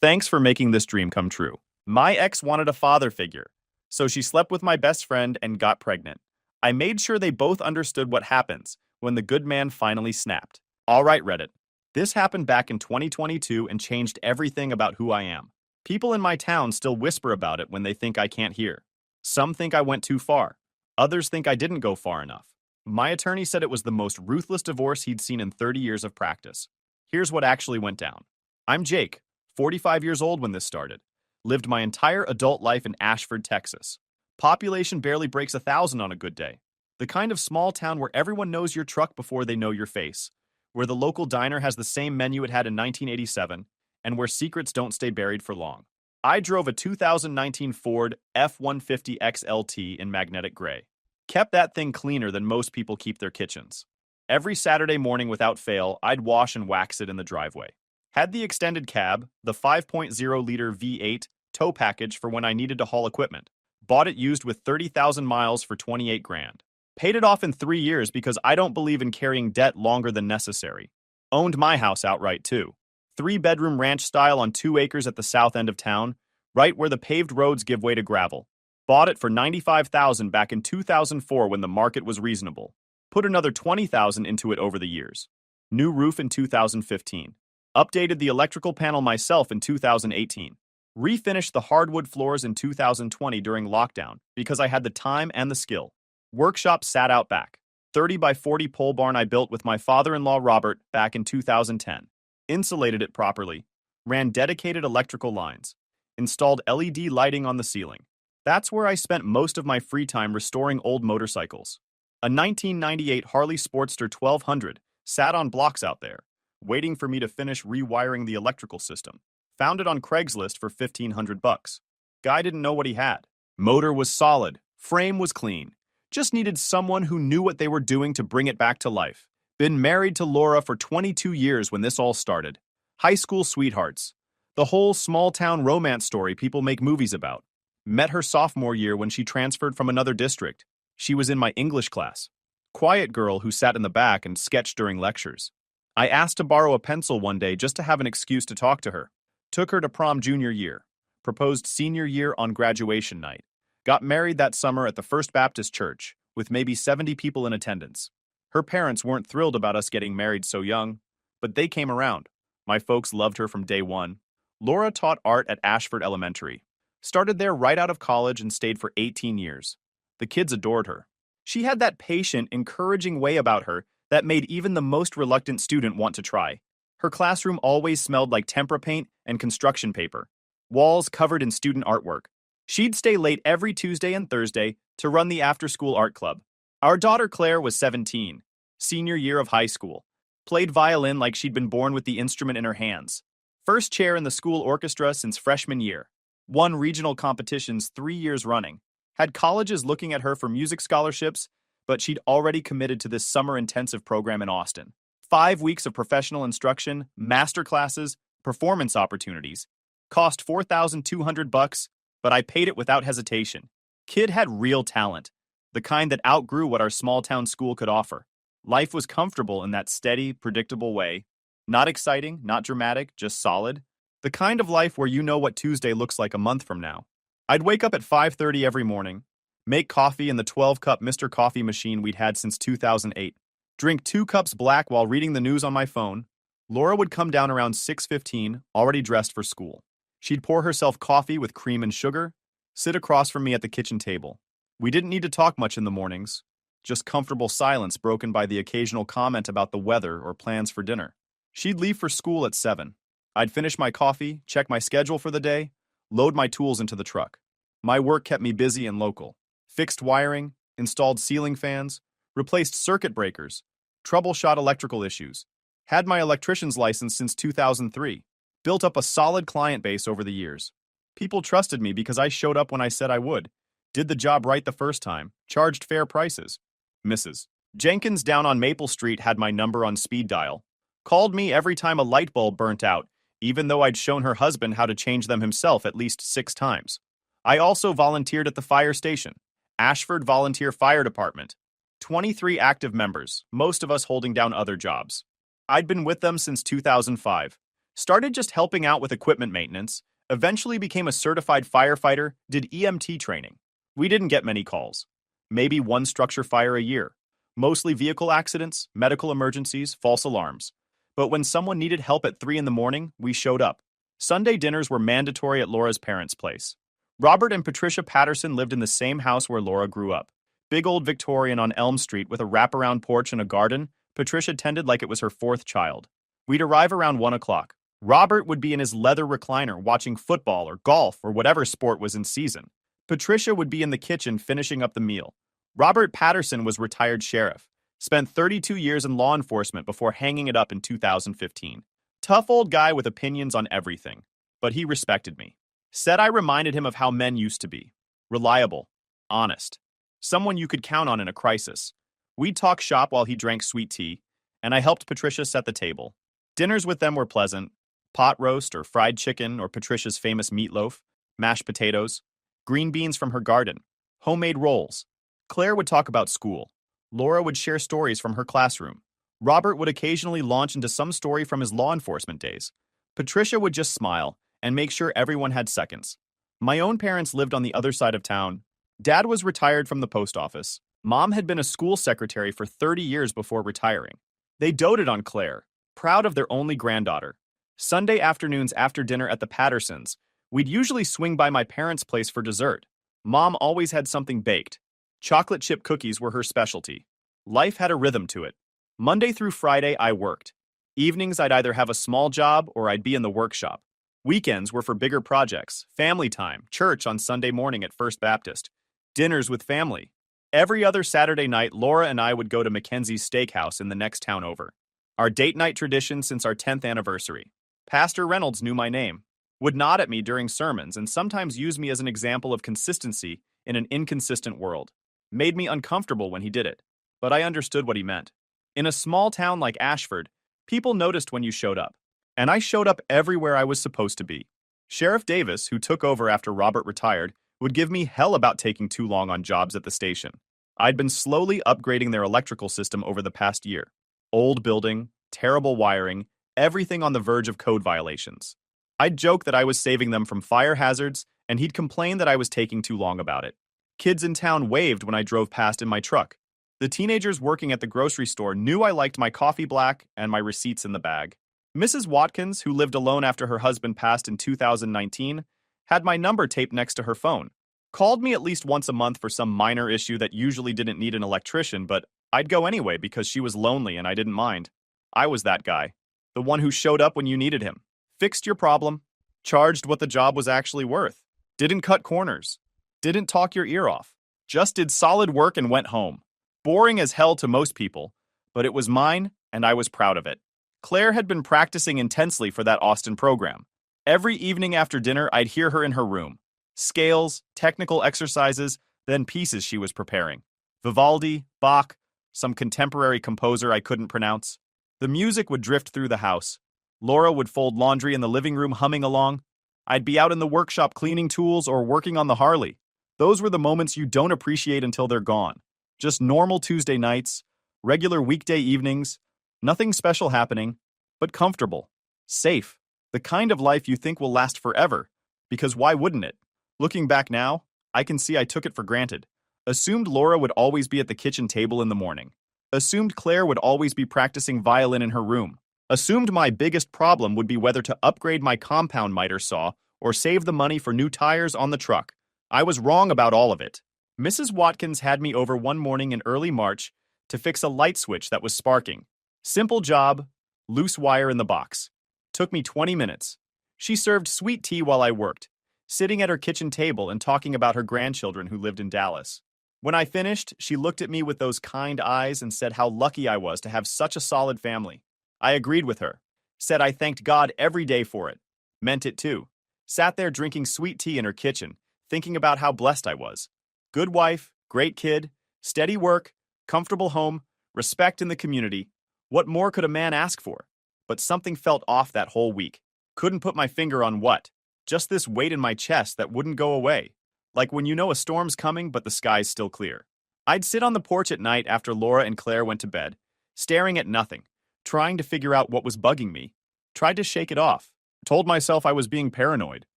Thanks for making this dream come true. My ex wanted a father figure, so she slept with my best friend and got pregnant. I made sure they both understood what happens when the good man finally snapped. All right, Reddit. This happened back in 2022 and changed everything about who I am. People in my town still whisper about it when they think I can't hear. Some think I went too far. Others think I didn't go far enough. My attorney said it was the most ruthless divorce he'd seen in 30 years of practice. Here's what actually went down. I'm Jake, 45 years old when this started. Lived my entire adult life in Ashford, Texas. Population barely breaks 1,000 on a good day. The kind of small town where everyone knows your truck before they know your face. Where the local diner has the same menu it had in 1987, and where secrets don't stay buried for long. I drove a 2019 Ford F-150 XLT in magnetic gray. Kept that thing cleaner than most people keep their kitchens. Every Saturday morning without fail, I'd wash and wax it in the driveway. Had the extended cab, the 5.0-liter V8 tow package for when I needed to haul equipment. Bought it used with 30,000 miles for 28 grand. Paid it off in 3 years because I don't believe in carrying debt longer than necessary. Owned my house outright too. 3-bedroom ranch style on 2 acres at the south end of town, right where the paved roads give way to gravel. Bought it for $95,000 back in 2004 when the market was reasonable. Put another $20,000 into it over the years. New roof in 2015. Updated the electrical panel myself in 2018. Refinished the hardwood floors in 2020 during lockdown because I had the time and the skill. Workshop sat out back. 30 by 40 pole barn I built with my father-in-law Robert back in 2010. Insulated it properly. Ran dedicated electrical lines. Installed LED lighting on the ceiling. That's where I spent most of my free time restoring old motorcycles. A 1998 Harley Sportster 1200 sat on blocks out there, waiting for me to finish rewiring the electrical system. Found it on Craigslist for $1,500. Guy didn't know what he had. Motor was solid. Frame was clean. Just needed someone who knew what they were doing to bring it back to life. Been married to Laura for 22 years when this all started. High school sweethearts. The whole small-town romance story people make movies about. Met her sophomore year when she transferred from another district. She was in my English class. Quiet girl who sat in the back and sketched during lectures. I asked to borrow a pencil one day just to have an excuse to talk to her. Took her to prom junior year. Proposed senior year on graduation night. Got married that summer at the First Baptist Church, with maybe 70 people in attendance. Her parents weren't thrilled about us getting married so young, but they came around. My folks loved her from day one. Laura taught art at Ashford Elementary. Started there right out of college and stayed for 18 years. The kids adored her. She had that patient, encouraging way about her that made even the most reluctant student want to try. Her classroom always smelled like tempera paint and construction paper. Walls covered in student artwork. She'd stay late every Tuesday and Thursday to run the after-school art club. Our daughter Claire was 17, senior year of high school. Played violin like she'd been born with the instrument in her hands. First chair in the school orchestra since freshman year. Won regional competitions 3 years running. Had colleges looking at her for music scholarships, but she'd already committed to this summer intensive program in Austin. 5 weeks of professional instruction, master classes, performance opportunities. Cost $4,200, but I paid it without hesitation. Kid had real talent, the kind that outgrew what our small-town school could offer. Life was comfortable in that steady, predictable way. Not exciting, not dramatic, just solid. The kind of life where you know what Tuesday looks like a month from now. I'd wake up at 5:30 every morning, make coffee in the 12-cup Mr. Coffee machine we'd had since 2008, drink 2 cups black while reading the news on my phone. Laura would come down around 6:15, already dressed for school. She'd pour herself coffee with cream and sugar, sit across from me at the kitchen table. We didn't need to talk much in the mornings, just comfortable silence broken by the occasional comment about the weather or plans for dinner. She'd leave for school at 7. I'd finish my coffee, check my schedule for the day, load my tools into the truck. My work kept me busy and local. Fixed wiring, installed ceiling fans, replaced circuit breakers, troubleshot electrical issues. Had my electrician's license since 2003. Built up a solid client base over the years. People trusted me because I showed up when I said I would. Did the job right the first time. Charged fair prices. Mrs. Jenkins down on Maple Street had my number on speed dial. Called me every time a light bulb burnt out, even though I'd shown her husband how to change them himself at least 6 times. I also volunteered at the fire station. Ashford Volunteer Fire Department. 23 active members, most of us holding down other jobs. I'd been with them since 2005. Started just helping out with equipment maintenance, eventually became a certified firefighter, did EMT training. We didn't get many calls. Maybe 1 structure fire a year. Mostly vehicle accidents, medical emergencies, false alarms. But when someone needed help at 3 in the morning, we showed up. Sunday dinners were mandatory at Laura's parents' place. Robert and Patricia Patterson lived in the same house where Laura grew up. Big old Victorian on Elm Street with a wraparound porch and a garden. Patricia tended like it was her 4th child. We'd arrive around 1 o'clock. Robert would be in his leather recliner watching football or golf or whatever sport was in season. Patricia would be in the kitchen finishing up the meal. Robert Patterson was retired sheriff. Spent 32 years in law enforcement before hanging it up in 2015. Tough old guy with opinions on everything. But he respected me. Said I reminded him of how men used to be. Reliable. Honest. Someone you could count on in a crisis. We'd talk shop while he drank sweet tea, and I helped Patricia set the table. Dinners with them were pleasant. Pot roast or fried chicken or Patricia's famous meatloaf, mashed potatoes, green beans from her garden, homemade rolls. Claire would talk about school. Laura would share stories from her classroom. Robert would occasionally launch into some story from his law enforcement days. Patricia would just smile and make sure everyone had seconds. My own parents lived on the other side of town. Dad was retired from the post office. Mom had been a school secretary for 30 years before retiring. They doted on Claire, proud of their only granddaughter. Sunday afternoons after dinner at the Pattersons, we'd usually swing by my parents' place for dessert. Mom always had something baked. Chocolate chip cookies were her specialty. Life had a rhythm to it. Monday through Friday, I worked. Evenings, I'd either have a small job or I'd be in the workshop. Weekends were for bigger projects, family time, church on Sunday morning at First Baptist, dinners with family. Every other Saturday night, Laura and I would go to Mackenzie's Steakhouse in the next town over. Our date night tradition since our 10th anniversary. Pastor Reynolds knew my name, would nod at me during sermons, and sometimes use me as an example of consistency in an inconsistent world. Made me uncomfortable when he did it, but I understood what he meant. In a small town like Ashford, people noticed when you showed up, and I showed up everywhere I was supposed to be. Sheriff Davis, who took over after Robert retired, would give me hell about taking too long on jobs at the station. I'd been slowly upgrading their electrical system over the past year. Old building, terrible wiring, everything on the verge of code violations. I'd joke that I was saving them from fire hazards, and he'd complain that I was taking too long about it. Kids in town waved when I drove past in my truck. The teenagers working at the grocery store knew I liked my coffee black and my receipts in the bag. Mrs. Watkins, who lived alone after her husband passed in 2019, had my number taped next to her phone. Called me at least once a month for some minor issue that usually didn't need an electrician, but I'd go anyway because she was lonely and I didn't mind. I was that guy. The one who showed up when you needed him. Fixed your problem. Charged what the job was actually worth. Didn't cut corners. Didn't talk your ear off. Just did solid work and went home. Boring as hell to most people, but it was mine and I was proud of it. Claire had been practicing intensely for that Austin program. Every evening after dinner, I'd hear her in her room. Scales, technical exercises, then pieces she was preparing. Vivaldi, Bach, some contemporary composer I couldn't pronounce. The music would drift through the house. Laura would fold laundry in the living room humming along. I'd be out in the workshop cleaning tools or working on the Harley. Those were the moments you don't appreciate until they're gone. Just normal Tuesday nights, regular weekday evenings, nothing special happening, but comfortable, safe, the kind of life you think will last forever. Because why wouldn't it? Looking back now, I can see I took it for granted. Assumed Laura would always be at the kitchen table in the morning. Assumed Claire would always be practicing violin in her room. Assumed my biggest problem would be whether to upgrade my compound miter saw or save the money for new tires on the truck. I was wrong about all of it. Mrs. Watkins had me over one morning in early March to fix a light switch that was sparking. Simple job, loose wire in the box. Took me 20 minutes. She served sweet tea while I worked, sitting at her kitchen table and talking about her grandchildren who lived in Dallas. When I finished, she looked at me with those kind eyes and said how lucky I was to have such a solid family. I agreed with her. Said I thanked God every day for it. Meant it too. Sat there drinking sweet tea in her kitchen, thinking about how blessed I was. Good wife, great kid, steady work, comfortable home, respect in the community. What more could a man ask for? But something felt off that whole week. Couldn't put my finger on what. Just this weight in my chest that wouldn't go away. Like when you know a storm's coming but the sky's still clear. I'd sit on the porch at night after Laura and Claire went to bed, staring at nothing, trying to figure out what was bugging me. Tried to shake it off. Told myself I was being paranoid.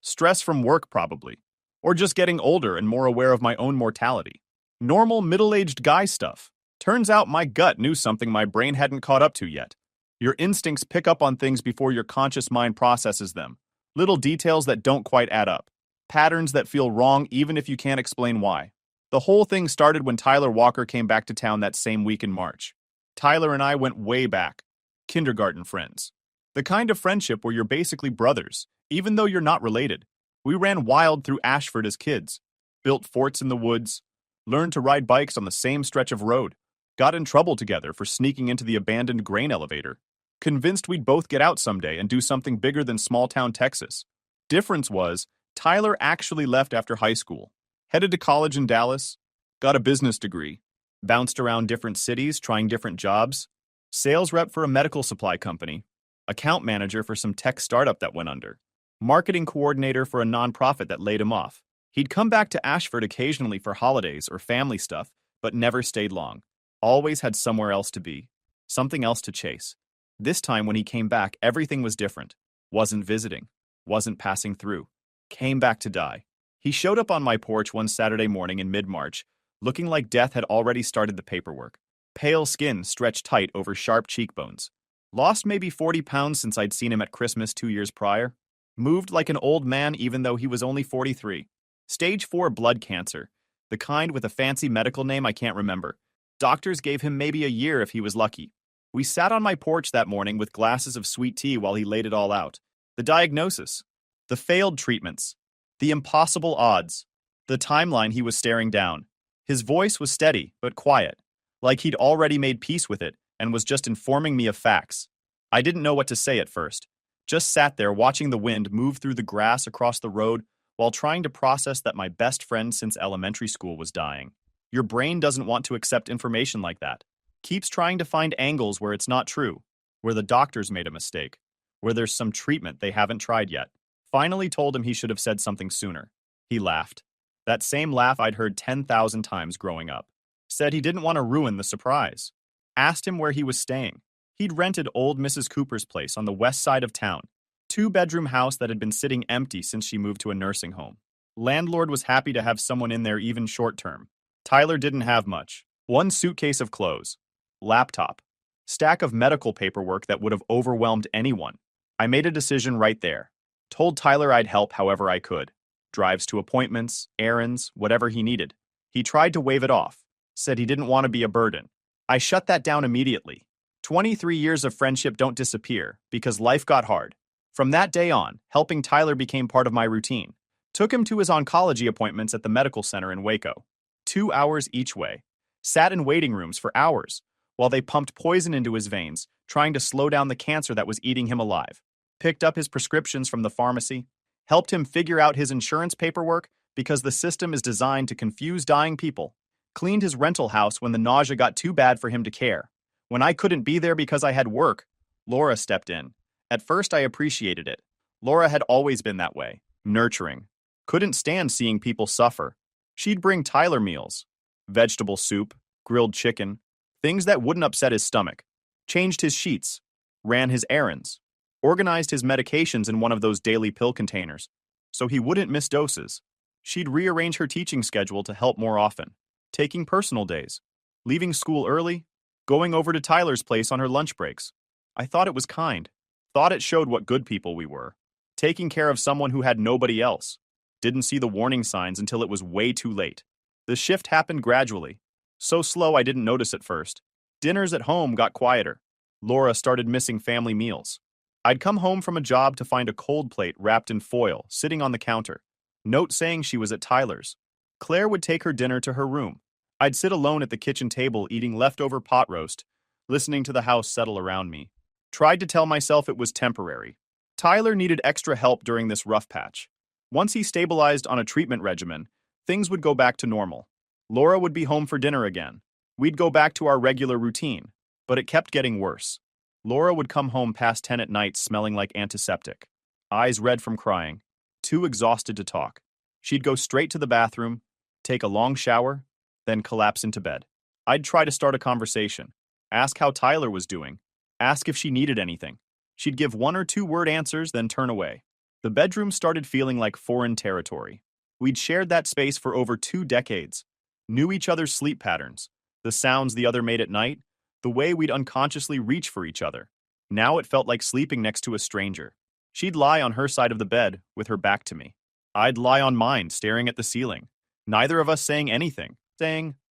Stress from work probably. Or just getting older and more aware of my own mortality. Normal middle-aged guy stuff. Turns out my gut knew something my brain hadn't caught up to yet. Your instincts pick up on things before your conscious mind processes them. Little details that don't quite add up. Patterns that feel wrong even if you can't explain why. The whole thing started when Tyler Walker came back to town that same week in March. Tyler and I went way back. Kindergarten friends. The kind of friendship where you're basically brothers, even though you're not related. We ran wild through Ashford as kids. Built forts in the woods. Learned to ride bikes on the same stretch of road. Got in trouble together for sneaking into the abandoned grain elevator. Convinced we'd both get out someday and do something bigger than small-town Texas. Difference was, Tyler actually left after high school, headed to college in Dallas, got a business degree, bounced around different cities trying different jobs, sales rep for a medical supply company, account manager for some tech startup that went under, marketing coordinator for a nonprofit that laid him off. He'd come back to Ashford occasionally for holidays or family stuff, but never stayed long. Always had somewhere else to be, something else to chase. This time when he came back, everything was different. Wasn't visiting, wasn't passing through. Came back to die. He showed up on my porch one Saturday morning in mid-March, looking like death had already started the paperwork. Pale skin stretched tight over sharp cheekbones. Lost maybe 40 pounds since I'd seen him at Christmas 2 years prior. Moved like an old man even though he was only 43. Stage 4 blood cancer, the kind with a fancy medical name I can't remember. Doctors gave him maybe a year if he was lucky. We sat on my porch that morning with glasses of sweet tea while he laid it all out. The diagnosis. The failed treatments. The impossible odds. The timeline he was staring down. His voice was steady, but quiet, like he'd already made peace with it and was just informing me of facts. I didn't know what to say at first. Just sat there watching the wind move through the grass across the road while trying to process that my best friend since elementary school was dying. Your brain doesn't want to accept information like that. Keeps trying to find angles where it's not true, where the doctors made a mistake, where there's some treatment they haven't tried yet. Finally told him he should have said something sooner. He laughed. That same laugh I'd heard 10,000 times growing up. Said he didn't want to ruin the surprise. Asked him where he was staying. He'd rented old Mrs. Cooper's place on the west side of town. 2-bedroom house that had been sitting empty since she moved to a nursing home. Landlord was happy to have someone in there even short term. Tyler didn't have much. 1 suitcase of clothes. Laptop. Stack of medical paperwork that would have overwhelmed anyone. I made a decision right there. Told Tyler I'd help however I could. Drives to appointments, errands, whatever he needed. He tried to wave it off. Said he didn't want to be a burden. I shut that down immediately. 23 years of friendship don't disappear because life got hard. From that day on, helping Tyler became part of my routine. Took him to his oncology appointments at the medical center in Waco. 2 hours each way. Sat in waiting rooms for hours while they pumped poison into his veins, trying to slow down the cancer that was eating him alive. Picked up his prescriptions from the pharmacy, helped him figure out his insurance paperwork because the system is designed to confuse dying people, cleaned his rental house when the nausea got too bad for him to care. When I couldn't be there because I had work, Laura stepped in. At first I appreciated it. Laura had always been that way, nurturing. Couldn't stand seeing people suffer. She'd bring Tyler meals, vegetable soup, grilled chicken, things that wouldn't upset his stomach. Changed his sheets, ran his errands, organized his medications in one of those daily pill containers, so he wouldn't miss doses. She'd rearrange her teaching schedule to help more often, taking personal days, leaving school early, going over to Tyler's place on her lunch breaks. I thought it was kind, thought it showed what good people we were, taking care of someone who had nobody else. Didn't see the warning signs until it was way too late. The shift happened gradually, so slow I didn't notice at first. Dinners at home got quieter. Laura started missing family meals. I'd come home from a job to find a cold plate wrapped in foil sitting on the counter. Note saying she was at Tyler's. Claire would take her dinner to her room. I'd sit alone at the kitchen table eating leftover pot roast, listening to the house settle around me. Tried to tell myself it was temporary. Tyler needed extra help during this rough patch. Once he stabilized on a treatment regimen, things would go back to normal. Laura would be home for dinner again. We'd go back to our regular routine, but it kept getting worse. Laura would come home past 10 at night smelling like antiseptic, eyes red from crying, too exhausted to talk. She'd go straight to the bathroom, take a long shower, then collapse into bed. I'd try to start a conversation, ask how Tyler was doing, ask if she needed anything. She'd give 1 or 2 word answers, then turn away. The bedroom started feeling like foreign territory. We'd shared that space for over 2 decades, knew each other's sleep patterns, the sounds the other made at night, the way we'd unconsciously reach for each other. Now it felt like sleeping next to a stranger. She'd lie on her side of the bed, with her back to me. I'd lie on mine, staring at the ceiling. Neither of us saying anything.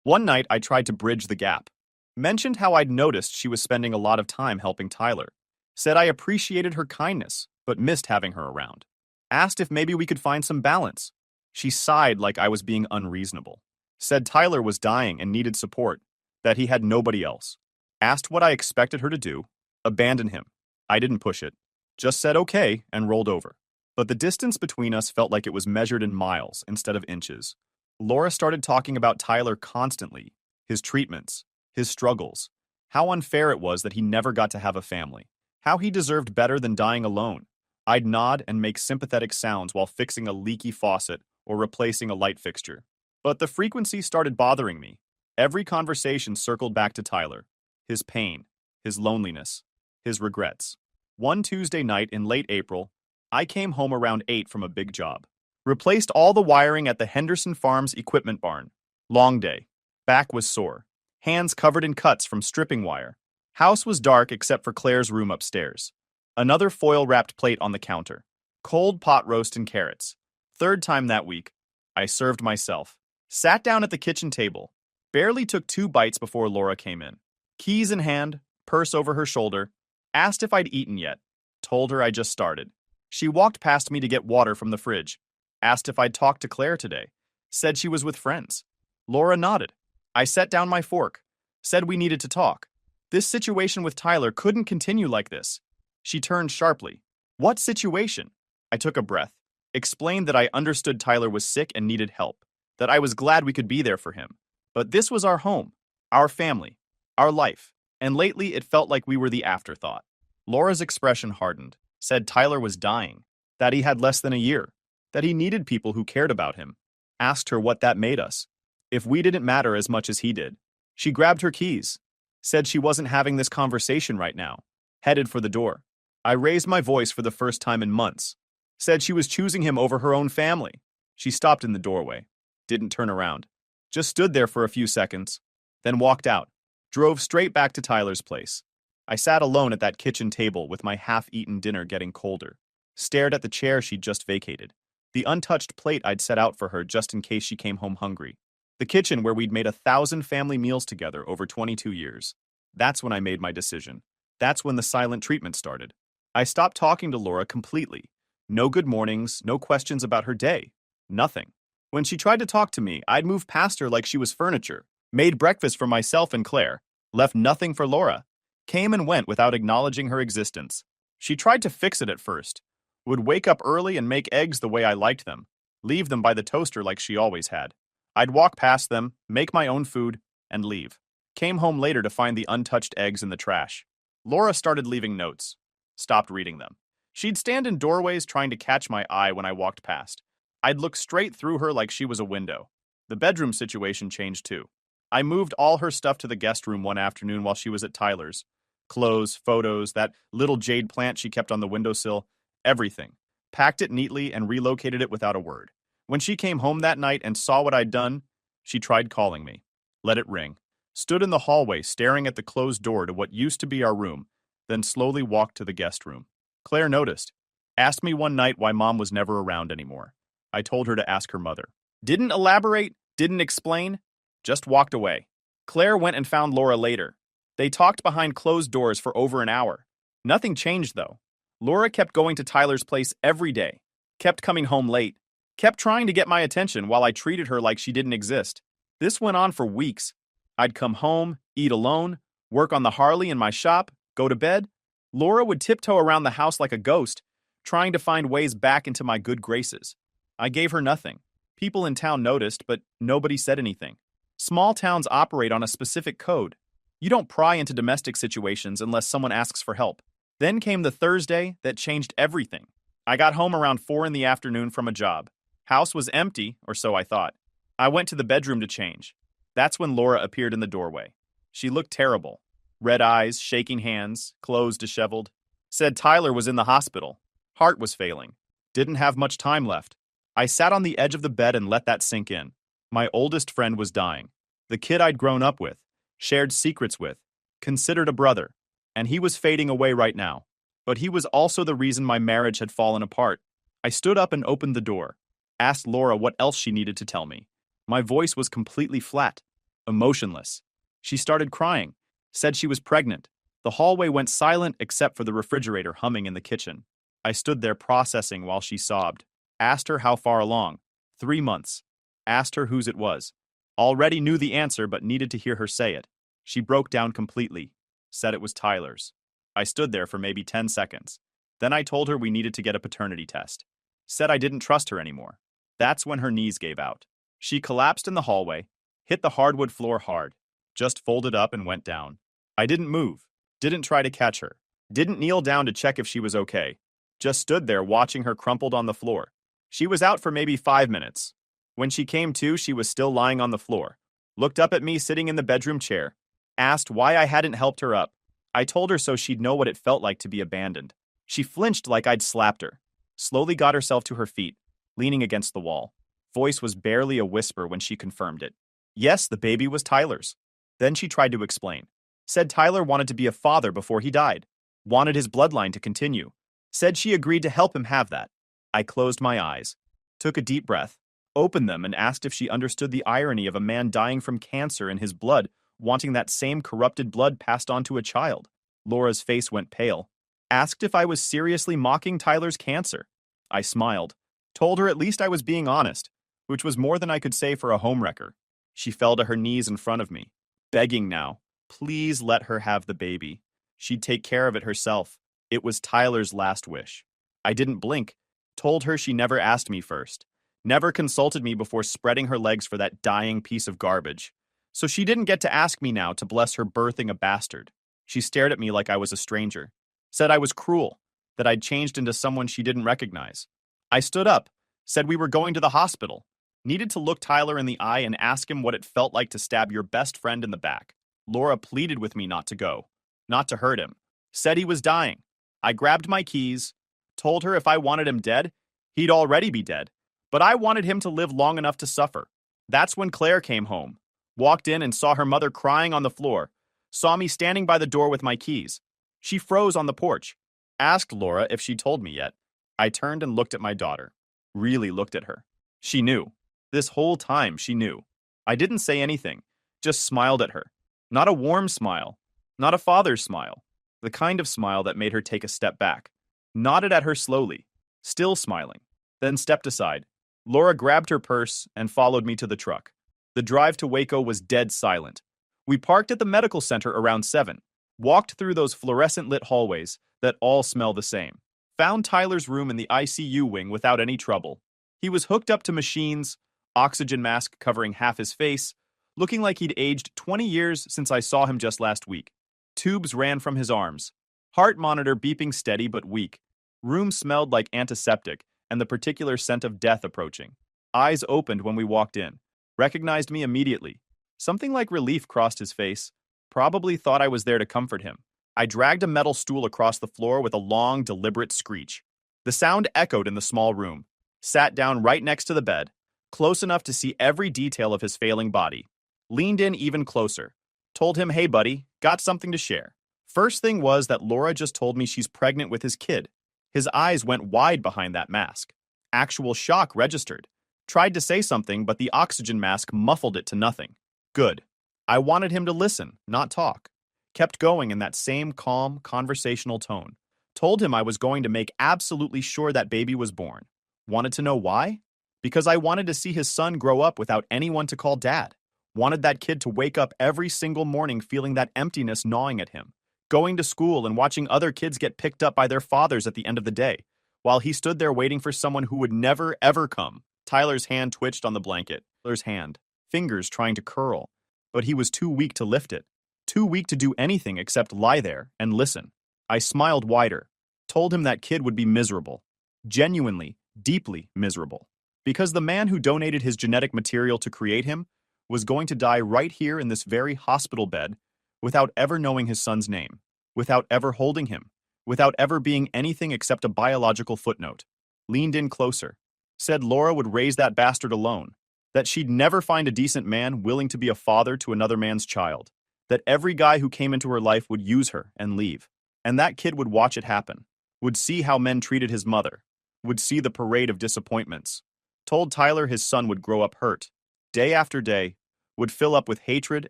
One night I tried to bridge the gap. Mentioned how I'd noticed she was spending a lot of time helping Tyler. Said I appreciated her kindness, but missed having her around. Asked if maybe we could find some balance. She sighed like I was being unreasonable. Said Tyler was dying and needed support, that he had nobody else. Asked what I expected her to do. Abandon him. I didn't push it. Just said okay and rolled over. But the distance between us felt like it was measured in miles instead of inches. Laura started talking about Tyler constantly, his treatments, his struggles, how unfair it was that he never got to have a family, how he deserved better than dying alone. I'd nod and make sympathetic sounds while fixing a leaky faucet or replacing a light fixture. But the frequency started bothering me. Every conversation circled back to Tyler, his pain, his loneliness, his regrets. One Tuesday night in late April, I came home around 8 from a big job. Replaced all the wiring at the Henderson Farms equipment barn. Long day. Back was sore. Hands covered in cuts from stripping wire. House was dark except for Claire's room upstairs. Another foil-wrapped plate on the counter. Cold pot roast and carrots. 3rd time that week. I served myself. Sat down at the kitchen table. Barely took 2 bites before Laura came in. Keys in hand, purse over her shoulder. Asked if I'd eaten yet. Told her I just started. She walked past me to get water from the fridge. Asked if I'd talked to Claire today. Said she was with friends. Laura nodded. I set down my fork. Said we needed to talk. This situation with Tyler couldn't continue like this. She turned sharply. What situation? I took a breath. Explained that I understood Tyler was sick and needed help. That I was glad we could be there for him. But this was our home, our family, our life. And lately it felt like we were the afterthought. Laura's expression hardened. Said Tyler was dying. That he had less than a year. That he needed people who cared about him. Asked her what that made us. If we didn't matter as much as he did. She grabbed her keys. Said she wasn't having this conversation right now. Headed for the door. I raised my voice for the first time in months. Said she was choosing him over her own family. She stopped in the doorway. Didn't turn around. Just stood there for a few seconds. Then walked out. Drove straight back to Tyler's place. I sat alone at that kitchen table with my half-eaten dinner getting colder. Stared at the chair she'd just vacated. The untouched plate I'd set out for her just in case she came home hungry. The kitchen where we'd made 1,000 family meals together over 22 years. That's when I made my decision. That's when the silent treatment started. I stopped talking to Laura completely. No good mornings, no questions about her day. Nothing. When she tried to talk to me, I'd move past her like she was furniture. Made breakfast for myself and Claire. Left nothing for Laura. Came and went without acknowledging her existence. She tried to fix it at first. Would wake up early and make eggs the way I liked them. Leave them by the toaster like she always had. I'd walk past them, make my own food, and leave. Came home later to find the untouched eggs in the trash. Laura started leaving notes. Stopped reading them. She'd stand in doorways trying to catch my eye when I walked past. I'd look straight through her like she was a window. The bedroom situation changed too. I moved all her stuff to the guest room one afternoon while she was at Tyler's. Clothes, photos, that little jade plant she kept on the windowsill, everything. Packed it neatly and relocated it without a word. When she came home that night and saw what I'd done, she tried calling me. Let it ring. Stood in the hallway staring at the closed door to what used to be our room, then slowly walked to the guest room. Claire noticed. Asked me one night why Mom was never around anymore. I told her to ask her mother. Didn't elaborate, didn't explain, just walked away. Claire went and found Laura later. They talked behind closed doors for over an hour. Nothing changed, though. Laura kept going to Tyler's place every day, kept coming home late, kept trying to get my attention while I treated her like she didn't exist. This went on for weeks. I'd come home, eat alone, work on the Harley in my shop, go to bed. Laura would tiptoe around the house like a ghost, trying to find ways back into my good graces. I gave her nothing. People in town noticed, but nobody said anything. Small towns operate on a specific code. You don't pry into domestic situations unless someone asks for help. Then came the Thursday that changed everything. I got home around 4 in the afternoon from a job. House was empty, or so I thought. I went to the bedroom to change. That's when Laura appeared in the doorway. She looked terrible. Red eyes, shaking hands, clothes disheveled. Said Tyler was in the hospital. Heart was failing. Didn't have much time left. I sat on the edge of the bed and let that sink in. My oldest friend was dying. The kid I'd grown up with, shared secrets with, considered a brother. And he was fading away right now. But he was also the reason my marriage had fallen apart. I stood up and opened the door. Asked Laura what else she needed to tell me. My voice was completely flat, emotionless. She started crying, said she was pregnant. The hallway went silent except for the refrigerator humming in the kitchen. I stood there processing while she sobbed. Asked her how far along. 3 months. Asked her whose it was. Already knew the answer but needed to hear her say it. She broke down completely. Said it was Tyler's. I stood there for maybe 10 seconds. Then I told her we needed to get a paternity test. Said I didn't trust her anymore. That's when her knees gave out. She collapsed in the hallway, hit the hardwood floor hard, just folded up and went down. I didn't move, didn't try to catch her, didn't kneel down to check if she was okay. Just stood there watching her crumpled on the floor. She was out for maybe 5 minutes. When she came to, she was still lying on the floor. Looked up at me sitting in the bedroom chair. Asked why I hadn't helped her up. I told her so she'd know what it felt like to be abandoned. She flinched like I'd slapped her. Slowly got herself to her feet, leaning against the wall. Voice was barely a whisper when she confirmed it. Yes, the baby was Tyler's. Then she tried to explain. Said Tyler wanted to be a father before he died. Wanted his bloodline to continue. Said she agreed to help him have that. I closed my eyes, took a deep breath, opened them and asked if she understood the irony of a man dying from cancer in his blood, wanting that same corrupted blood passed on to a child. Laura's face went pale. Asked if I was seriously mocking Tyler's cancer. I smiled. Told her at least I was being honest, which was more than I could say for a homewrecker. She fell to her knees in front of me, begging now, please let her have the baby. She'd take care of it herself. It was Tyler's last wish. I didn't blink. Told her she never asked me first. Never consulted me before spreading her legs for that dying piece of garbage. So she didn't get to ask me now to bless her birthing a bastard. She stared at me like I was a stranger. Said I was cruel, that I'd changed into someone she didn't recognize. I stood up, said we were going to the hospital. Needed to look Tyler in the eye and ask him what it felt like to stab your best friend in the back. Laura pleaded with me not to go, not to hurt him. Said he was dying. I grabbed my keys, told her if I wanted him dead, he'd already be dead. But I wanted him to live long enough to suffer. That's when Claire came home. Walked in and saw her mother crying on the floor. Saw me standing by the door with my keys. She froze on the porch. Asked Laura if she'd told me yet. I turned and looked at my daughter. Really looked at her. She knew. This whole time she knew. I didn't say anything. Just smiled at her. Not a warm smile. Not a father's smile. The kind of smile that made her take a step back. Nodded at her slowly. Still smiling. Then stepped aside. Laura grabbed her purse and followed me to the truck. The drive to Waco was dead silent. We parked at the medical center around 7. Walked through those fluorescent-lit hallways that all smell the same. Found Tyler's room in the ICU wing without any trouble. He was hooked up to machines, oxygen mask covering half his face, looking like he'd aged 20 years since I saw him just last week. Tubes ran from his arms. Heart monitor beeping steady but weak. Room smelled like antiseptic and the particular scent of death approaching. Eyes opened when we walked in. Recognized me immediately. Something like relief crossed his face. Probably thought I was there to comfort him. I dragged a metal stool across the floor with a long, deliberate screech. The sound echoed in the small room. Sat down right next to the bed, close enough to see every detail of his failing body. Leaned in even closer. Told him, hey buddy, got something to share. First thing was that Laura just told me she's pregnant with his kid. His eyes went wide behind that mask. Actual shock registered. Tried to say something, but the oxygen mask muffled it to nothing. Good. I wanted him to listen, not talk. Kept going in that same calm, conversational tone. Told him I was going to make absolutely sure that baby was born. Wanted to know why? Because I wanted to see his son grow up without anyone to call dad. Wanted that kid to wake up every single morning feeling that emptiness gnawing at him. Going to school and watching other kids get picked up by their fathers at the end of the day, while he stood there waiting for someone who would never, ever come. Tyler's hand twitched on the blanket. Tyler's hand, fingers trying to curl. But he was too weak to lift it. Too weak to do anything except lie there and listen. I smiled wider. Told him that kid would be miserable. Genuinely, deeply miserable. Because the man who donated his genetic material to create him was going to die right here in this very hospital bed without ever knowing his son's name, without ever holding him, without ever being anything except a biological footnote. Leaned in closer. Said Laura would raise that bastard alone. That she'd never find a decent man willing to be a father to another man's child. That every guy who came into her life would use her and leave. And that kid would watch it happen. Would see how men treated his mother. Would see the parade of disappointments. Told Tyler his son would grow up hurt. Day after day. Would fill up with hatred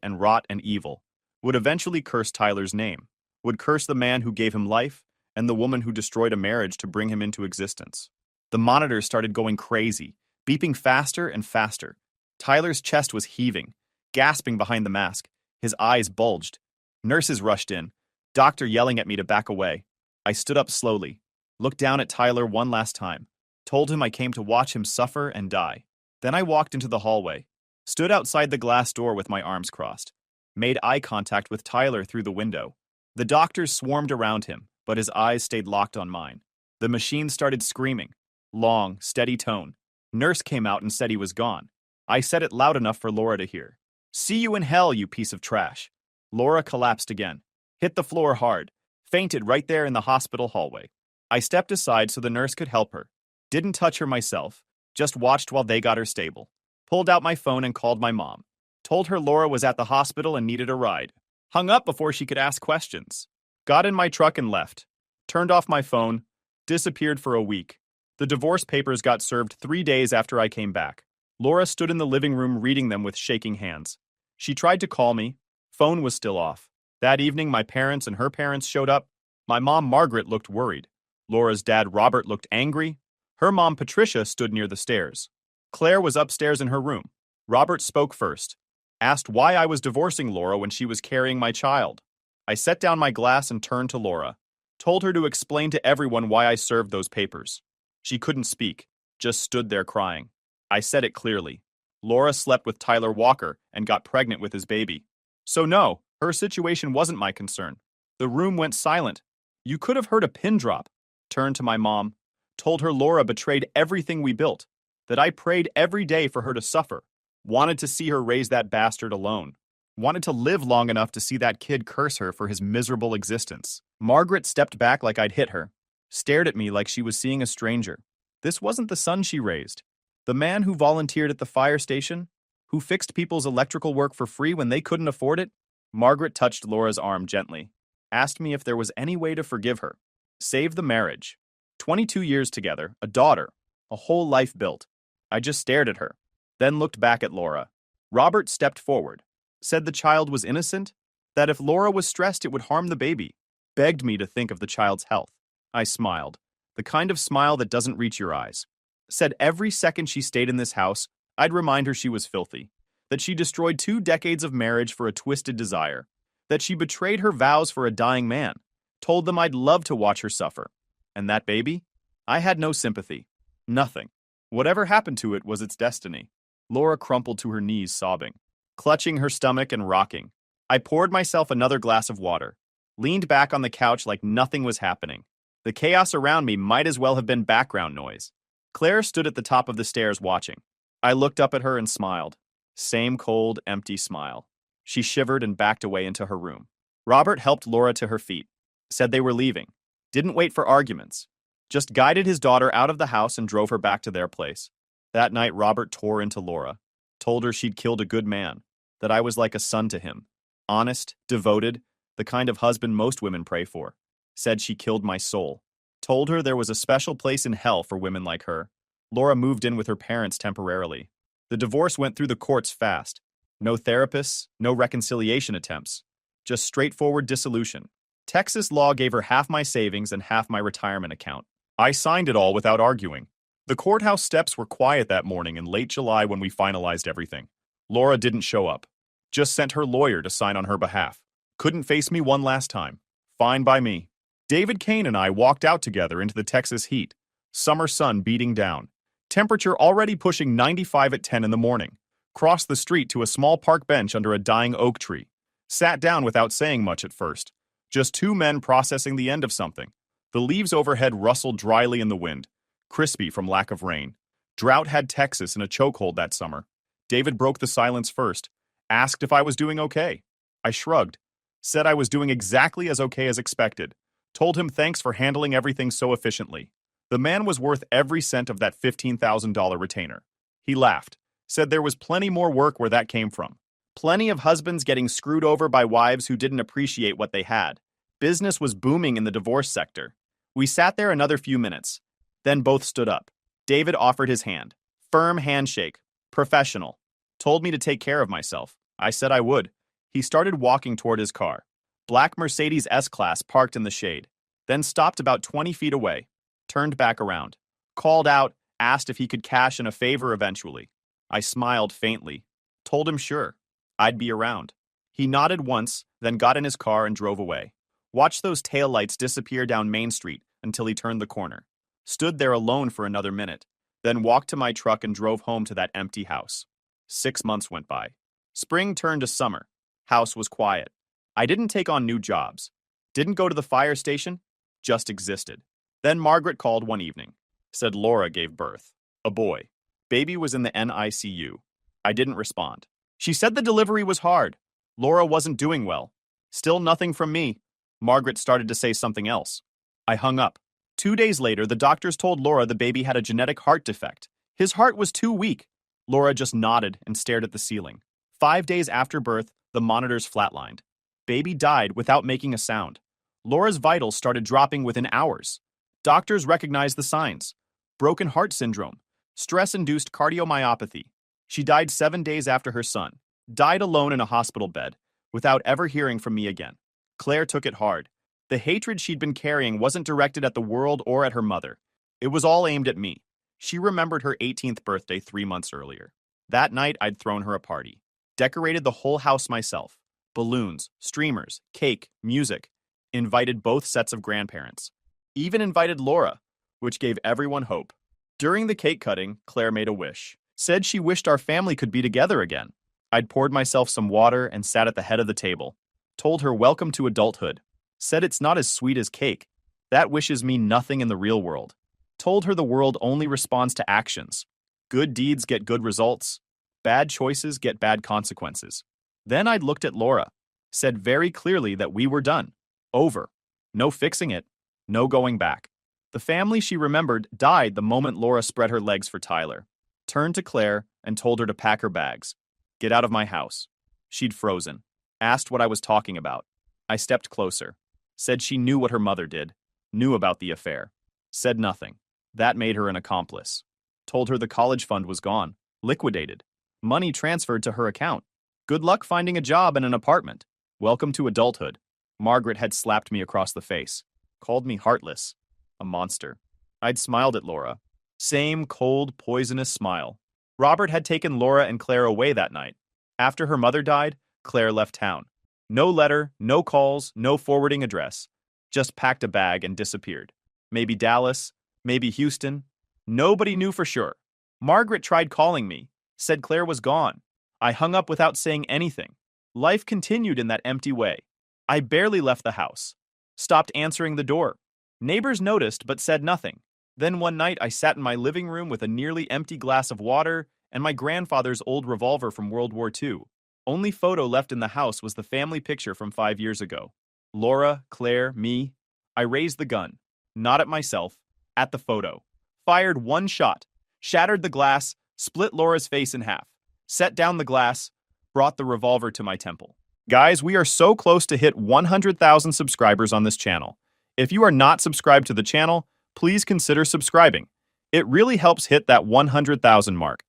and rot and evil. Would eventually curse Tyler's name. Would curse the man who gave him life and the woman who destroyed a marriage to bring him into existence. The monitors started going crazy, beeping faster and faster. Tyler's chest was heaving, gasping behind the mask. His eyes bulged. Nurses rushed in, doctor yelling at me to back away. I stood up slowly, looked down at Tyler one last time, told him I came to watch him suffer and die. Then I walked into the hallway, stood outside the glass door with my arms crossed, made eye contact with Tyler through the window. The doctors swarmed around him, but his eyes stayed locked on mine. The machine started screaming. Long, steady tone. Nurse came out and said he was gone. I said it loud enough for Laura to hear. See you in hell, you piece of trash. Laura collapsed again. Hit the floor hard. Fainted right there in the hospital hallway. I stepped aside so the nurse could help her. Didn't touch her myself. Just watched while they got her stable. Pulled out my phone and called my mom. Told her Laura was at the hospital and needed a ride. Hung up before she could ask questions. Got in my truck and left. Turned off my phone. Disappeared for a week. The divorce papers got served 3 days after I came back. Laura stood in the living room reading them with shaking hands. She tried to call me. Phone was still off. That evening, my parents and her parents showed up. My mom, Margaret, looked worried. Laura's dad, Robert, looked angry. Her mom, Patricia, stood near the stairs. Claire was upstairs in her room. Robert spoke first. Asked why I was divorcing Laura when she was carrying my child. I set down my glass and turned to Laura. Told her to explain to everyone why I served those papers. She couldn't speak, just stood there crying. I said it clearly. Laura slept with Tyler Walker and got pregnant with his baby. So no, her situation wasn't my concern. The room went silent. You could have heard a pin drop. Turned to my mom. Told her Laura betrayed everything we built. That I prayed every day for her to suffer. Wanted to see her raise that bastard alone. Wanted to live long enough to see that kid curse her for his miserable existence. Margaret stepped back like I'd hit her. Stared at me like she was seeing a stranger. This wasn't the son she raised. The man who volunteered at the fire station, who fixed people's electrical work for free when they couldn't afford it. Margaret touched Laura's arm gently. Asked me if there was any way to forgive her. Save the marriage. 22 years together, a daughter, a whole life built. I just stared at her, then looked back at Laura. Robert stepped forward. Said the child was innocent, that if Laura was stressed it would harm the baby. Begged me to think of the child's health. I smiled, the kind of smile that doesn't reach your eyes. Said every second she stayed in this house, I'd remind her she was filthy, that she destroyed 2 decades of marriage for a twisted desire, that she betrayed her vows for a dying man, told them I'd love to watch her suffer. And that baby? I had no sympathy. Nothing. Whatever happened to it was its destiny. Laura crumpled to her knees sobbing, clutching her stomach and rocking. I poured myself another glass of water, leaned back on the couch like nothing was happening. The chaos around me might as well have been background noise. Claire stood at the top of the stairs watching. I looked up at her and smiled. Same cold, empty smile. She shivered and backed away into her room. Robert helped Laura to her feet. Said they were leaving. Didn't wait for arguments. Just guided his daughter out of the house and drove her back to their place. That night, Robert tore into Laura. Told her she'd killed a good man. That I was like a son to him. Honest, devoted, the kind of husband most women pray for. Said she killed my soul. Told her there was a special place in hell for women like her. Laura moved in with her parents temporarily. The divorce went through the courts fast. No therapists, no reconciliation attempts. Just straightforward dissolution. Texas law gave her half my savings and half my retirement account. I signed it all without arguing. The courthouse steps were quiet that morning in late July when we finalized everything. Laura didn't show up. Just sent her lawyer to sign on her behalf. Couldn't face me one last time. Fine by me. David Kane and I walked out together into the Texas heat. Summer sun beating down. Temperature already pushing 95 at 10 in the morning. Crossed the street to a small park bench under a dying oak tree. Sat down without saying much at first. Just two men processing the end of something. The leaves overhead rustled dryly in the wind, crispy from lack of rain. Drought had Texas in a chokehold that summer. David broke the silence first, asked if I was doing okay. I shrugged, said I was doing exactly as okay as expected, told him thanks for handling everything so efficiently. The man was worth every cent of that $15,000 retainer. He laughed, said there was plenty more work where that came from. Plenty of husbands getting screwed over by wives who didn't appreciate what they had. Business was booming in the divorce sector. We sat there another few minutes. Then both stood up. David offered his hand. Firm handshake. Professional. Told me to take care of myself. I said I would. He started walking toward his car. Black Mercedes S-Class parked in the shade. Then stopped about 20 feet away. Turned back around. Called out, asked if he could cash in a favor eventually. I smiled faintly. Told him sure. I'd be around. He nodded once, then got in his car and drove away. Watched those taillights disappear down Main Street until he turned the corner. Stood there alone for another minute, then walked to my truck and drove home to that empty house. 6 months went by. Spring turned to summer. House was quiet. I didn't take on new jobs. Didn't go to the fire station. Just existed. Then Margaret called one evening. Said Laura gave birth. A boy. Baby was in the NICU. I didn't respond. She said the delivery was hard. Laura wasn't doing well. Still nothing from me. Margaret started to say something else. I hung up. 2 days later, the doctors told Laura the baby had a genetic heart defect. His heart was too weak. Laura just nodded and stared at the ceiling. 5 days after birth, the monitors flatlined. Baby died without making a sound. Laura's vitals started dropping within hours. Doctors recognized the signs. Broken heart syndrome. Stress-induced cardiomyopathy. She died 7 days after her son. Died alone in a hospital bed, without ever hearing from me again. Claire took it hard. The hatred she'd been carrying wasn't directed at the world or at her mother. It was all aimed at me. She remembered her 18th birthday 3 months earlier. That night, I'd thrown her a party. Decorated the whole house myself. Balloons, streamers, cake, music. Invited both sets of grandparents. Even invited Laura, which gave everyone hope. During the cake cutting, Claire made a wish. Said she wished our family could be together again. I'd poured myself some water and sat at the head of the table. Told her welcome to adulthood. Said it's not as sweet as cake. That wishes mean nothing in the real world. Told her the world only responds to actions. Good deeds get good results. Bad choices get bad consequences. Then I'd looked at Laura. Said very clearly that we were done. Over. No fixing it. No going back. The family she remembered died the moment Laura spread her legs for Tyler. Turned to Claire and told her to pack her bags. Get out of my house. She'd frozen. Asked what I was talking about. I stepped closer. Said she knew what her mother did. Knew about the affair. Said nothing. That made her an accomplice. Told her the college fund was gone. Liquidated. Money transferred to her account. Good luck finding a job and an apartment. Welcome to adulthood. Margaret had slapped me across the face. Called me heartless. A monster. I'd smiled at Laura. Same cold, poisonous smile. Robert had taken Laura and Claire away that night. After her mother died, Claire left town. No letter, no calls, no forwarding address. Just packed a bag and disappeared. Maybe Dallas, maybe Houston. Nobody knew for sure. Margaret tried calling me, said Claire was gone. I hung up without saying anything. Life continued in that empty way. I barely left the house. Stopped answering the door. Neighbors noticed but said nothing. Then one night I sat in my living room with a nearly empty glass of water and my grandfather's old revolver from World War II. Only photo left in the house was the family picture from 5 years ago. Laura, Claire, me, I raised the gun, not at myself, at the photo. Fired one shot, shattered the glass, split Laura's face in half, set down the glass, brought the revolver to my temple. Guys, we are so close to hit 100,000 subscribers on this channel. If you are not subscribed to the channel, please consider subscribing. It really helps hit that 100,000 mark.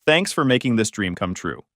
Thanks for making this dream come true.